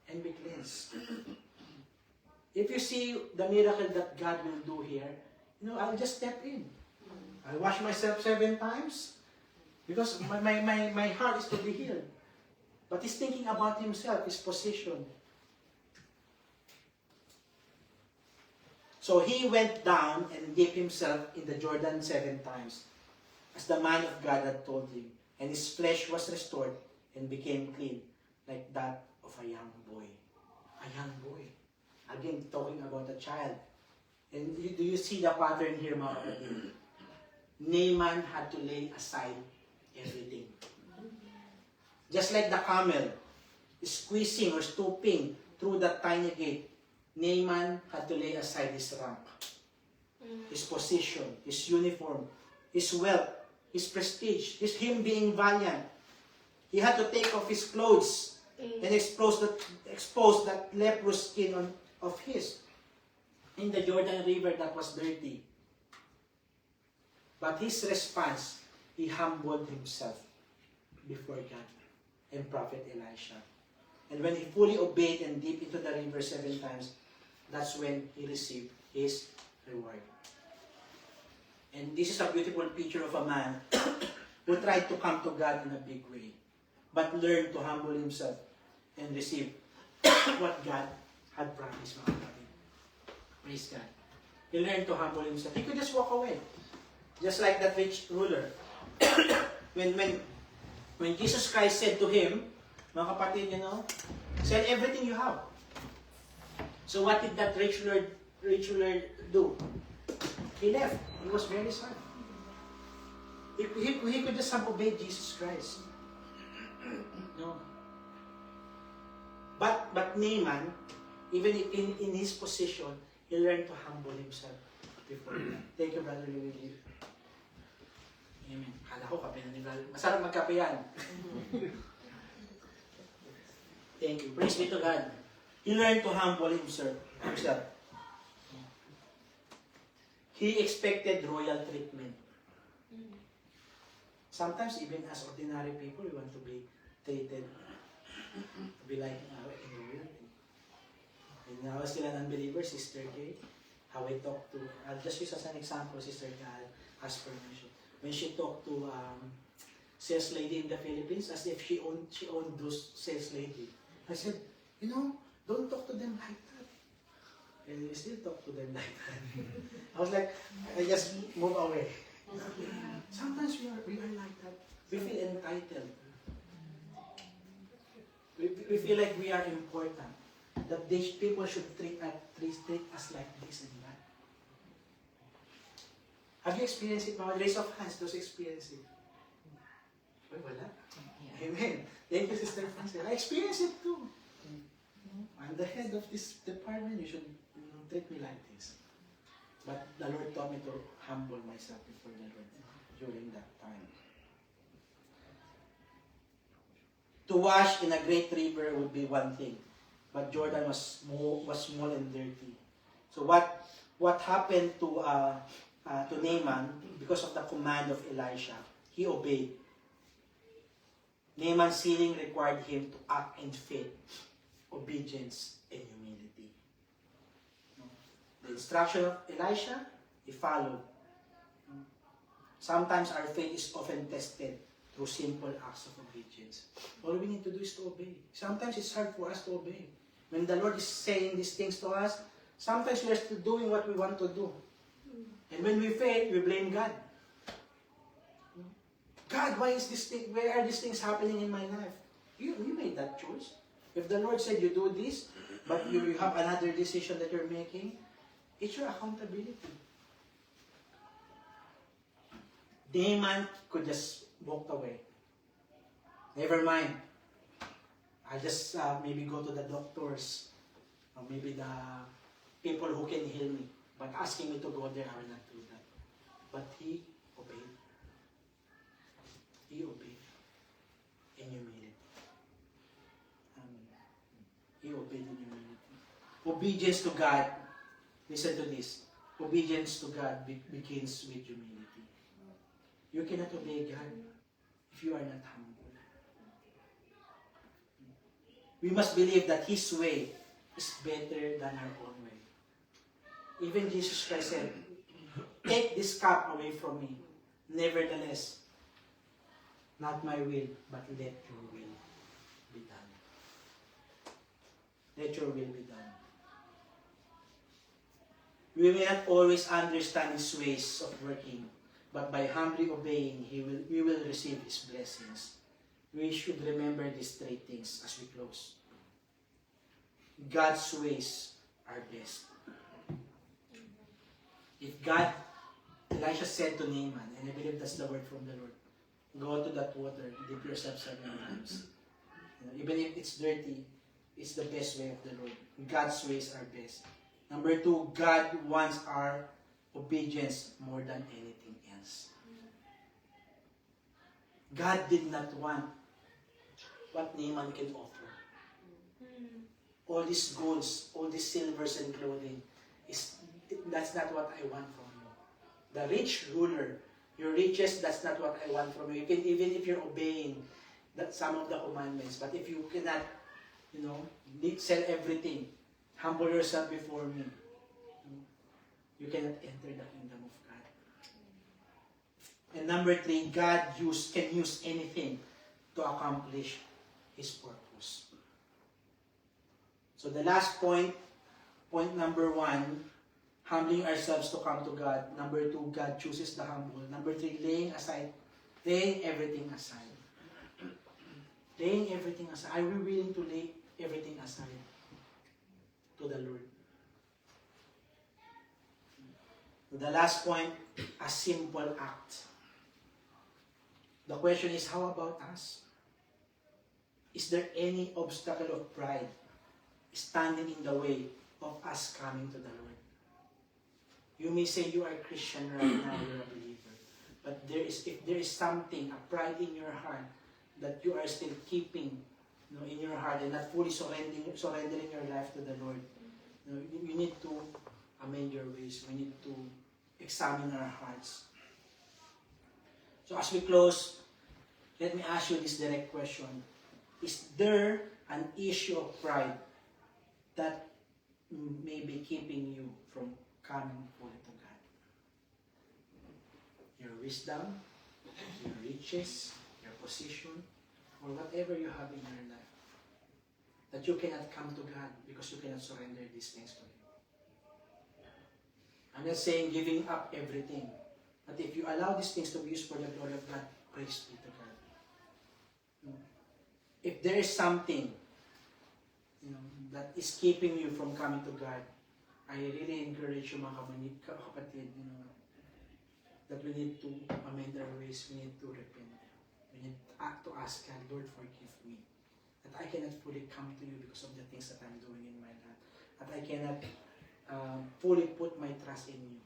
and be cleansed? If you see the miracle that God will do here, I'll just step in. I'll wash myself 7 times because my heart is to be healed. But he's thinking about himself, his position. So he went down and dipped himself in the Jordan 7 times, as the man of God had told him. And his flesh was restored and became clean, like that of a young boy. A young boy. Again, talking about a child. And do you see the pattern here, mga kapatid? Naaman had to lay aside everything. Just like the camel squeezing or stooping through that tiny gate, Naaman had to lay aside his rank, his position, his uniform, his wealth, his prestige, him being valiant. He had to take off his clothes and expose that leprous skin of his in the Jordan River that was dirty. But his response, he humbled himself before God and Prophet Elisha. And when he fully obeyed and dipped into the river 7 times, that's when he received his reward. And this is a beautiful picture of a man who tried to come to God in a big way, but learned to humble himself and receive what God had promised. Praise God. He learned to humble himself. He could just walk away. Just like that rich ruler. when Jesus Christ said to him, mga kapatid, sell everything you have. So what did that rich ruler do? He left. He was very sad. He could just have obeyed Jesus Christ. No. But Naaman, even in his position, he learned to humble himself before God. Thank you, Brother Louis. Amen. Kala ko kape na ni Brother. Masarap magkape yan. Thank you. Praise be to God. He learned to humble himself. He expected royal treatment. Sometimes even as ordinary people, we want to be treated to be like in royalty. And now sila non-believer, Sister Kay, how I talk to, I'll just use as an example, Sister Kay, I'll ask permission. When she talked to sales lady in the Philippines, as if she owned those sales lady. I said, don't talk to them like that. And we still talk to them like that. I was like, I just move away. Sometimes we are like that. We feel entitled. We feel like we are important. That people should treat us like this and that. Have you experienced it? Raise of hands, those experience it. Wait, wala? Yeah. Amen. Thank you, Sister Francis. I experienced it too. I'm the head of this department. You should treat me like this. But the Lord taught me to humble myself before the Lord during that time. To wash in a great river would be one thing, but Jordan was small and dirty. So what happened to Naaman, because of the command of Elisha, he obeyed. Naaman's healing required him to act in faith, obedience, and humility. The instruction of Elisha, he followed. Sometimes our faith is often tested through simple acts of obedience. All we need to do is to obey. Sometimes it's hard for us to obey. When the Lord is saying these things to us, sometimes we are still doing what we want to do. And when we fail, we blame God. God, why are these things happening in my life? You made that choice. If the Lord said you do this, but you have another decision that you're making, it's your accountability. Naaman could just walk away. Never mind. I'll just maybe go to the doctors, or maybe the people who can heal me. But asking me to go there, I will not do that. But he obeyed. He obeyed in humility. He obeyed in humility. Obedience to God, listen to this. Obedience to God begins with humility. You cannot obey God if you are not humble. We must believe that His way is better than our own way. Even Jesus Christ said, "Take this cup away from me. Nevertheless, not my will, but let your will be done." Let your will be done. We may not always understand His ways of working, but by humbly obeying, we will receive His blessings. We should remember these three things as we close. God's ways are best. If God, Elisha said to Naaman, and I believe that's the word from the Lord, go to that water, dip yourself 7 times. Even if it's dirty, it's the best way of the Lord. God's ways are best. Number 2, God wants our obedience more than anything else. God did not want what Naaman can offer. All these golds, all these silvers and clothing, that's not what I want from you. The rich ruler, your riches, that's not what I want from you. Even if you're obeying some of the commandments, but if you cannot, sell everything, humble yourself before me, you cannot enter the kingdom of God. And number 3, God can use anything to accomplish His purpose. So the last point number 1, humbling ourselves to come to God. Number 2, God chooses the humble. Number 3, laying everything aside. Laying everything aside. Are we willing to lay everything aside to the Lord? The last point, a simple act. The question is, how about us? Is there any obstacle of pride standing in the way of us coming to the Lord? You may say you are a Christian right now, you're a believer. But if there is something, a pride in your heart, that you are still keeping in your heart and not fully surrendering your life to the Lord, you need to amend your ways. We need to examine our hearts. So as we close, let me ask you this direct question. Is there an issue of pride that may be keeping you from coming fully to God? Your wisdom, your riches, your position, or whatever you have in your life, that you cannot come to God because you cannot surrender these things to Him. I'm not saying giving up everything, but if you allow these things to be used for the glory of God, praise be to God. If there is something that is keeping you from coming to God, I really encourage you, mga kapatid, that we need to amend our ways, we need to repent. We need to ask God, Lord, forgive me. That I cannot fully come to you because of the things that I'm doing in my life. That I cannot fully put my trust in you.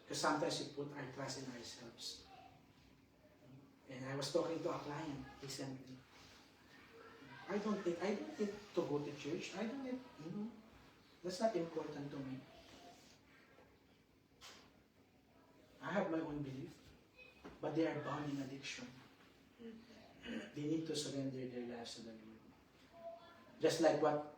Because sometimes we put our trust in ourselves. And I was talking to a client recently. I don't need to go to church. I don't need, that's not important to me. I have my own belief, but they are bound in addiction. They need to surrender their lives to the Lord. Just like what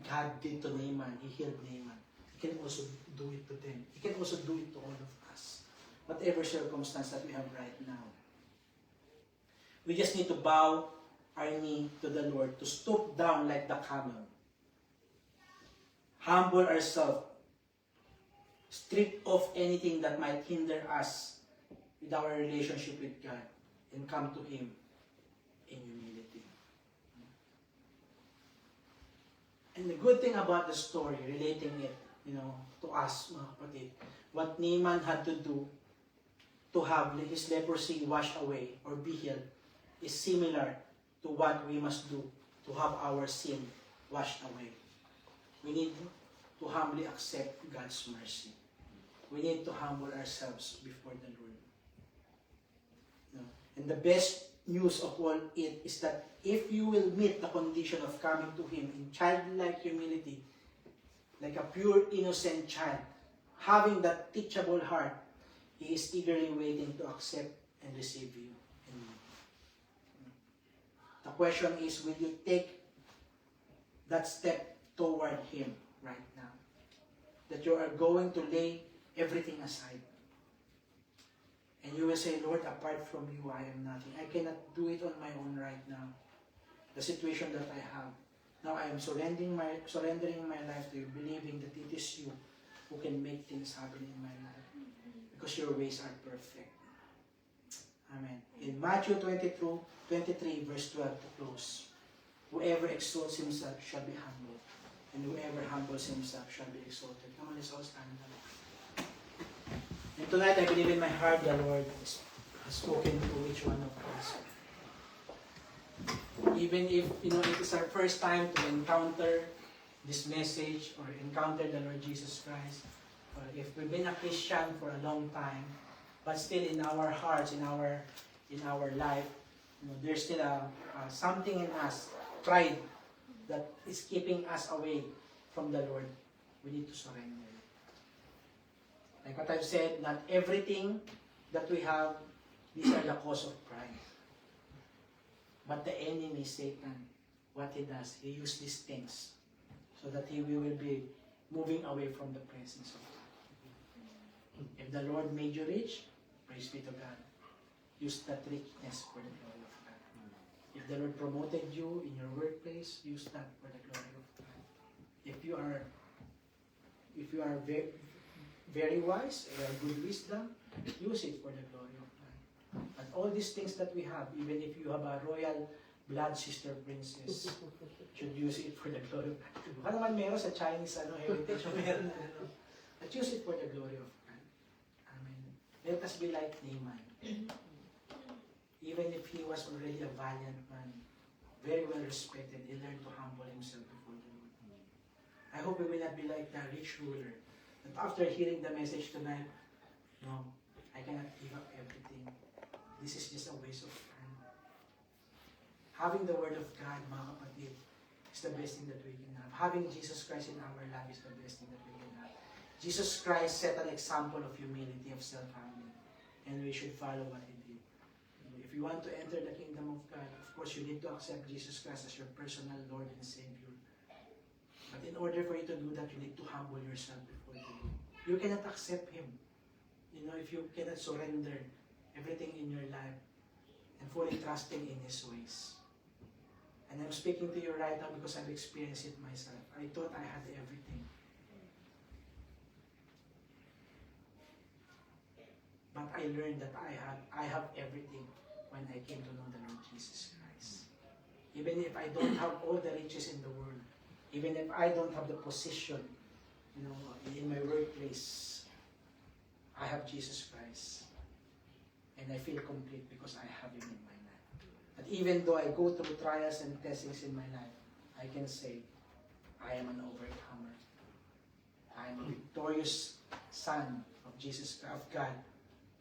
God did to Naaman, He healed Naaman. He can also do it to them. He can also do it to all of us. Whatever circumstance that we have right now. We just need to bow our knee to the Lord, to stoop down like the camel. Humble ourselves. Strip off anything that might hinder us with our relationship with God and come to Him in humility. And the good thing about the story, relating it, to us, mga kapatid, what Naaman had to do to have his leprosy washed away or be healed is similar to what we must do to have our sin washed away. We need to humbly accept God's mercy. We need to humble ourselves before the Lord. No? And the best news of all it is that if you will meet the condition of coming to Him in childlike humility, like a pure, innocent child, having that teachable heart, He is eagerly waiting to accept and receive you and me. The question is, will you take that step toward Him right now? That you are going to lay everything aside. And you will say, Lord, apart from you, I am nothing. I cannot do it on my own right now. The situation that I have. Now I am surrendering my life to you, believing that it is you who can make things happen in my life. Because your ways are perfect. Amen. In Matthew 23, verse 12 to close. Whoever exalts himself shall be humbled, and whoever humbles himself shall be exalted. Come on, let's all stand up. And tonight, I believe in my heart the Lord has spoken to each one of us. Even if it is our first time to encounter this message or encounter the Lord Jesus Christ, or if we've been a Christian for a long time, but still in our hearts, in our life, there's still something in us, pride, that is keeping us away from the Lord. We need to surrender. Like what I've said, not everything that we have, these are the cause of pride. But the enemy, Satan, what he does, he uses these things so that we will be moving away from the presence of God. If the Lord made you rich, praise be to God. Use that richness for the glory of God. If the Lord promoted you in your workplace, use that for the glory of God. If you are very wise, or good wisdom, use it for the glory of God. But all these things that we have, even if you have a royal blood sister princess, should use it for the glory of God. Baka naman meron sa Chinese heritage, meron but use it for the glory of God. Amen. Let us be like Naaman. Even if he was already a valiant man, very well respected, he learned to humble himself before the Lord. I hope we will not be like the rich ruler, that after hearing the message tonight, no, I cannot give up everything. This is just a waste of time. Having the Word of God, mga kapatid, is the best thing that we can have. Having Jesus Christ in our life is the best thing that we can have. Jesus Christ set an example of humility, of self-humbling, and we should follow what He did. If you want to enter the kingdom of God, of course you need to accept Jesus Christ as your personal Lord and Savior. But in order for you to do that, you need to humble yourself before the Lord. You cannot accept Him. If you cannot surrender everything in your life and fully trusting in His ways. And I'm speaking to you right now because I've experienced it myself. I thought I had everything. But I learned that I have everything when I came to know the Lord Jesus Christ. Even if I don't have all the riches in the world, even if I don't have the position, in my workplace, I have Jesus Christ. And I feel complete because I have Him in my life. But even though I go through trials and testings in my life, I can say, I am an overcomer. I am a victorious son of of God,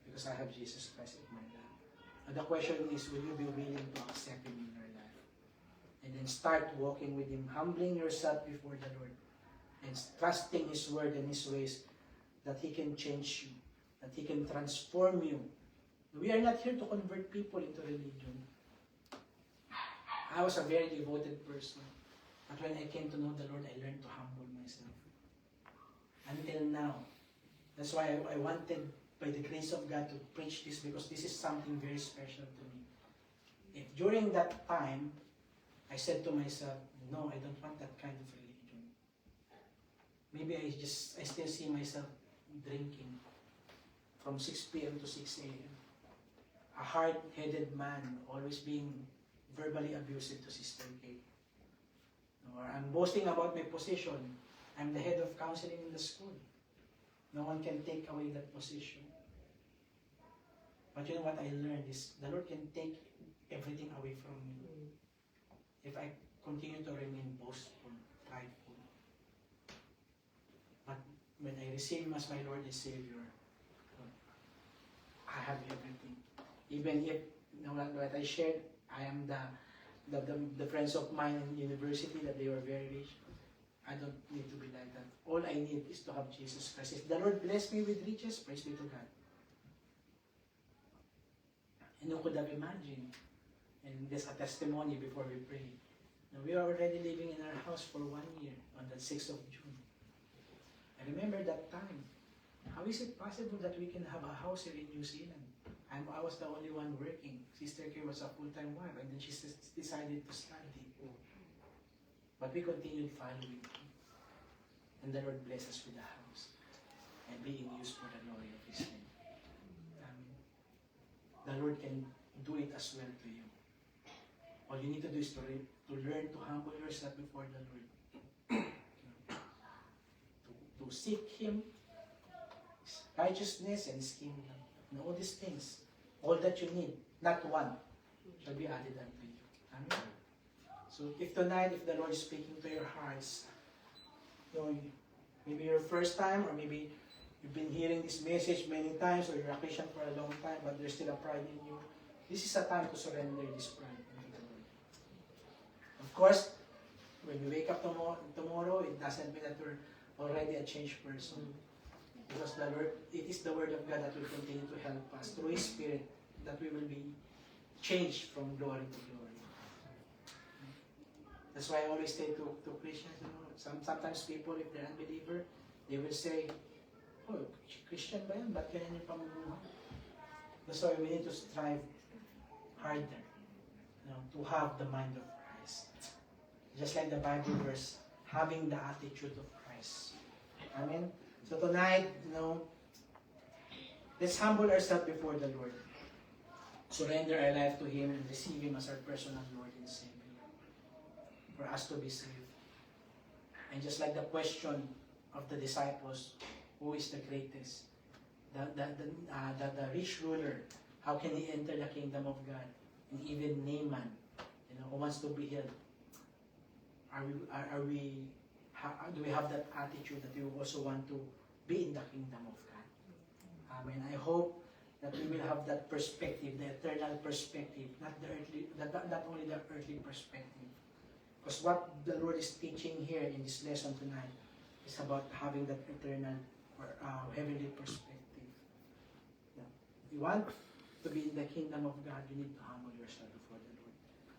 because I have Jesus Christ in my life. And the question is, will you be willing to accept Him in your life? And then start walking with Him, humbling yourself before the Lord, and trusting His word and His ways, that He can change you, that He can transform you. We are not here to convert people into religion. I was a very devoted person, but when I came to know the Lord, I learned to humble myself. Until now. That's why I wanted, by the grace of God, to preach this, because this is something very special to me. If during that time, I said to myself, no, I don't want that kind of religion. Maybe I still see myself drinking from 6 p.m. to 6 a.m. A hard-headed man, always being verbally abusive to Sister Kate. Or I'm boasting about my position. I'm the head of counseling in the school. No one can take away that position. But you know what I learned is, the Lord can take everything away from me if I continue to remain boastful, prideful. when I receive Him as my Lord and Savior, I have everything. Even if, what I shared, I am the friends of mine in university that they were very rich. I don't need to be like that. All I need is to have Jesus Christ. If the Lord bless me with riches, praise be to God. And who could have imagined? And there's a testimony before we pray. Now, we are already living in our house for 1 year on the 6th of June. I remember that time. How is it possible that we can have a house here in New Zealand? I was the only one working. Sister Kay was a full-time wife, and then she decided to study. But we continued following Him. And the Lord blessed us with a house and being used for the glory of His name. The Lord can do it as well to you. All you need to do is to learn to humble yourself before the Lord. to seek Him, His righteousness and His kingdom. And all these things, all that you need, not one, shall be added unto you. Amen. So if tonight, if the Lord is speaking to your hearts, maybe your first time, or maybe you've been hearing this message many times, or you're a Christian for a long time, but there's still a pride in you, this is a time to surrender this pride unto the Lord. Of course, when you wake up tomorrow, it doesn't mean that you're already a changed person. Because the Lord, it is the Word of God that will continue to help us through His Spirit, that we will be changed from glory to glory. That's why I always say to Christians, sometimes people, if they're unbeliever, they will say, "Oh, Christian ba yan? Ba't ganyan yung pamumuhay?" That's why we need to strive harder, to have the mind of Christ. Just like the Bible verse, having the attitude of Christ. Amen? So tonight, let's humble ourselves before the Lord. Surrender our life to Him and receive Him as our personal Lord and Savior. For us to be saved. And just like the question of the disciples, who is the greatest? The rich ruler, how can he enter the kingdom of God? And even Naaman, who wants to be healed. Do we have that attitude that we also want to be in the kingdom of God? Amen. I hope that we will have that perspective, the eternal perspective, not only the earthly perspective. Because what the Lord is teaching here in this lesson tonight is about having that eternal or heavenly perspective. If you want to be in the kingdom of God, you need to humble yourself before the Lord.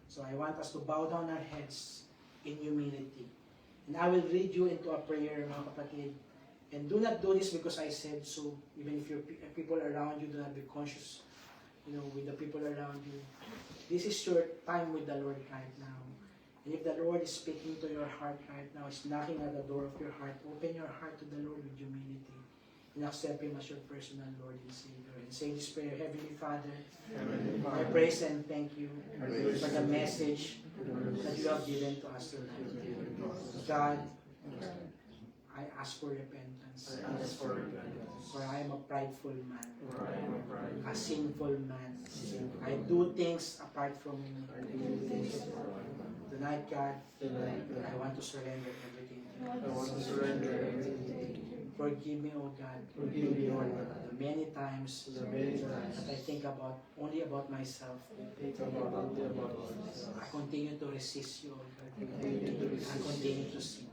So I want us to bow down our heads in humility. And I will lead you into a prayer, mga kapatid. And do not do this because I said so. Even if your people around you, do not be conscious, with the people around you. This is your time with the Lord right now. And if the Lord is speaking to your heart right now, is knocking at the door of your heart, open your heart to the Lord with humility. And accept Him as your personal Lord and Savior. And say this prayer, Heavenly Father, I praise and thank you for the message that you have given to us tonight. God, I ask for repentance. For I am a prideful man. A sinful man. I do things apart from you. Tonight, God, I want to surrender everything. Forgive me, O God. The many times that I think only about myself. I continue to resist you, O God. I continue to sin.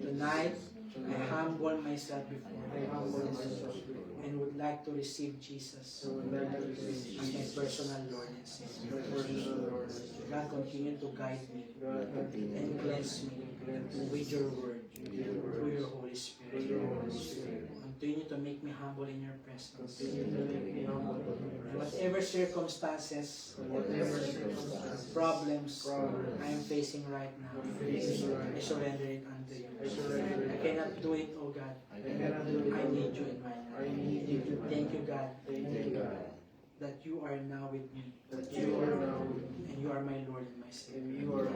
Tonight, I humble myself before you and would like to receive Jesus as my personal Lord and Savior. God, continue to guide me and cleanse me with your word, through your Holy Spirit. Continue to make me humble in your presence. Whatever circumstances, problems I am facing right now, I surrender it unto you. I cannot do it, oh God. I need you in my life. Thank you, God, that you are now with me. And you are my Lord and my Savior.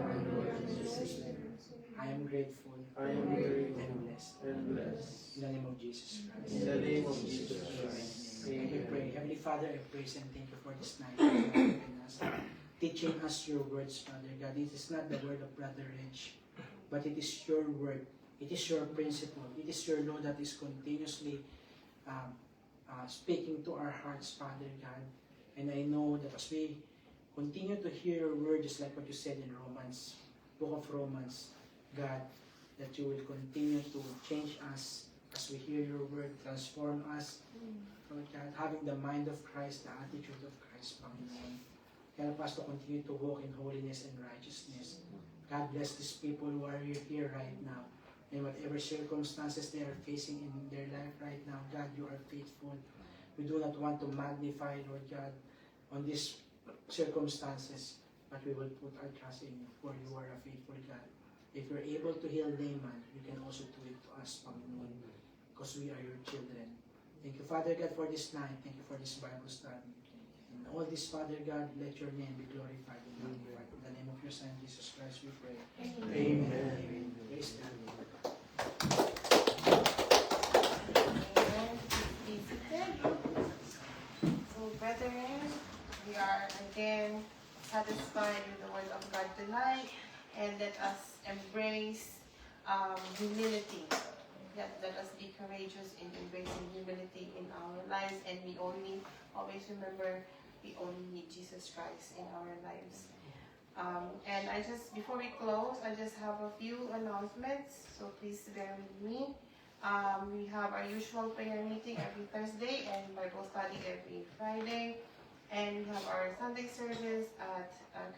I am grateful and blessed. In the name of Jesus Christ. We pray. Heavenly Father, I praise and thank you for this night. Teaching us your words, Father God. This is not the word of Brother Reg, but it is your word It is your principle. It is your law that is continuously speaking to our hearts, Father God. And I know that as we continue to hear your word, just like what you said in Romans, book of Romans, God, that you will continue to change us as we hear your word, transform us, Lord God, having the mind of Christ, the attitude of Christ, Panginoon. Help us to continue to walk in holiness and righteousness. God bless these people who are here right now. In whatever circumstances they are facing in their life right now, God, you are faithful. We do not want to magnify, Lord God, on these circumstances, but we will put our trust in you, for you are a faithful God. If you're able to heal Naaman, you can also do it to us, Panginoon, because we are your children. Thank you, Father God, for this night. Thank you for this Bible study. In all this, Father God, let your name be glorified and magnified. In the name of your Son, Jesus Christ, we pray. Amen. Amen. Praise God. Amen. Be seated. So, brethren, we are again satisfied with the word of God tonight, and let us embrace humility. Let us be courageous in embracing humility in our lives, and we only always remember we only need Jesus Christ in our lives. And before we close, I just have a few announcements, so please bear with me. We have our usual prayer meeting every Thursday and Bible study every Friday. And we have our Sunday service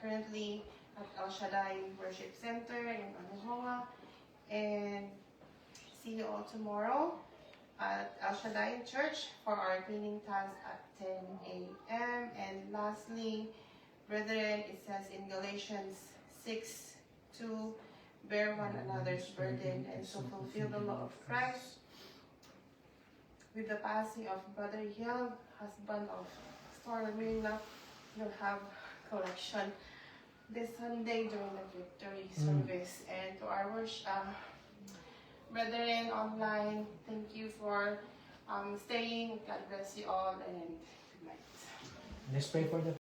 currently at El Shaddai Worship Center in Anahoa. And see you all tomorrow at El Shaddai Church for our cleaning task at 10 a.m. And lastly, brethren, it says in Galatians 6:2, bear one another's burden and so fulfill the law of Christ. With the passing of Brother Hill, husband of Stormina, you'll have collection this Sunday during the victory service. And to our brethren online, thank you for staying. God bless you all, and good night. Let's pray for the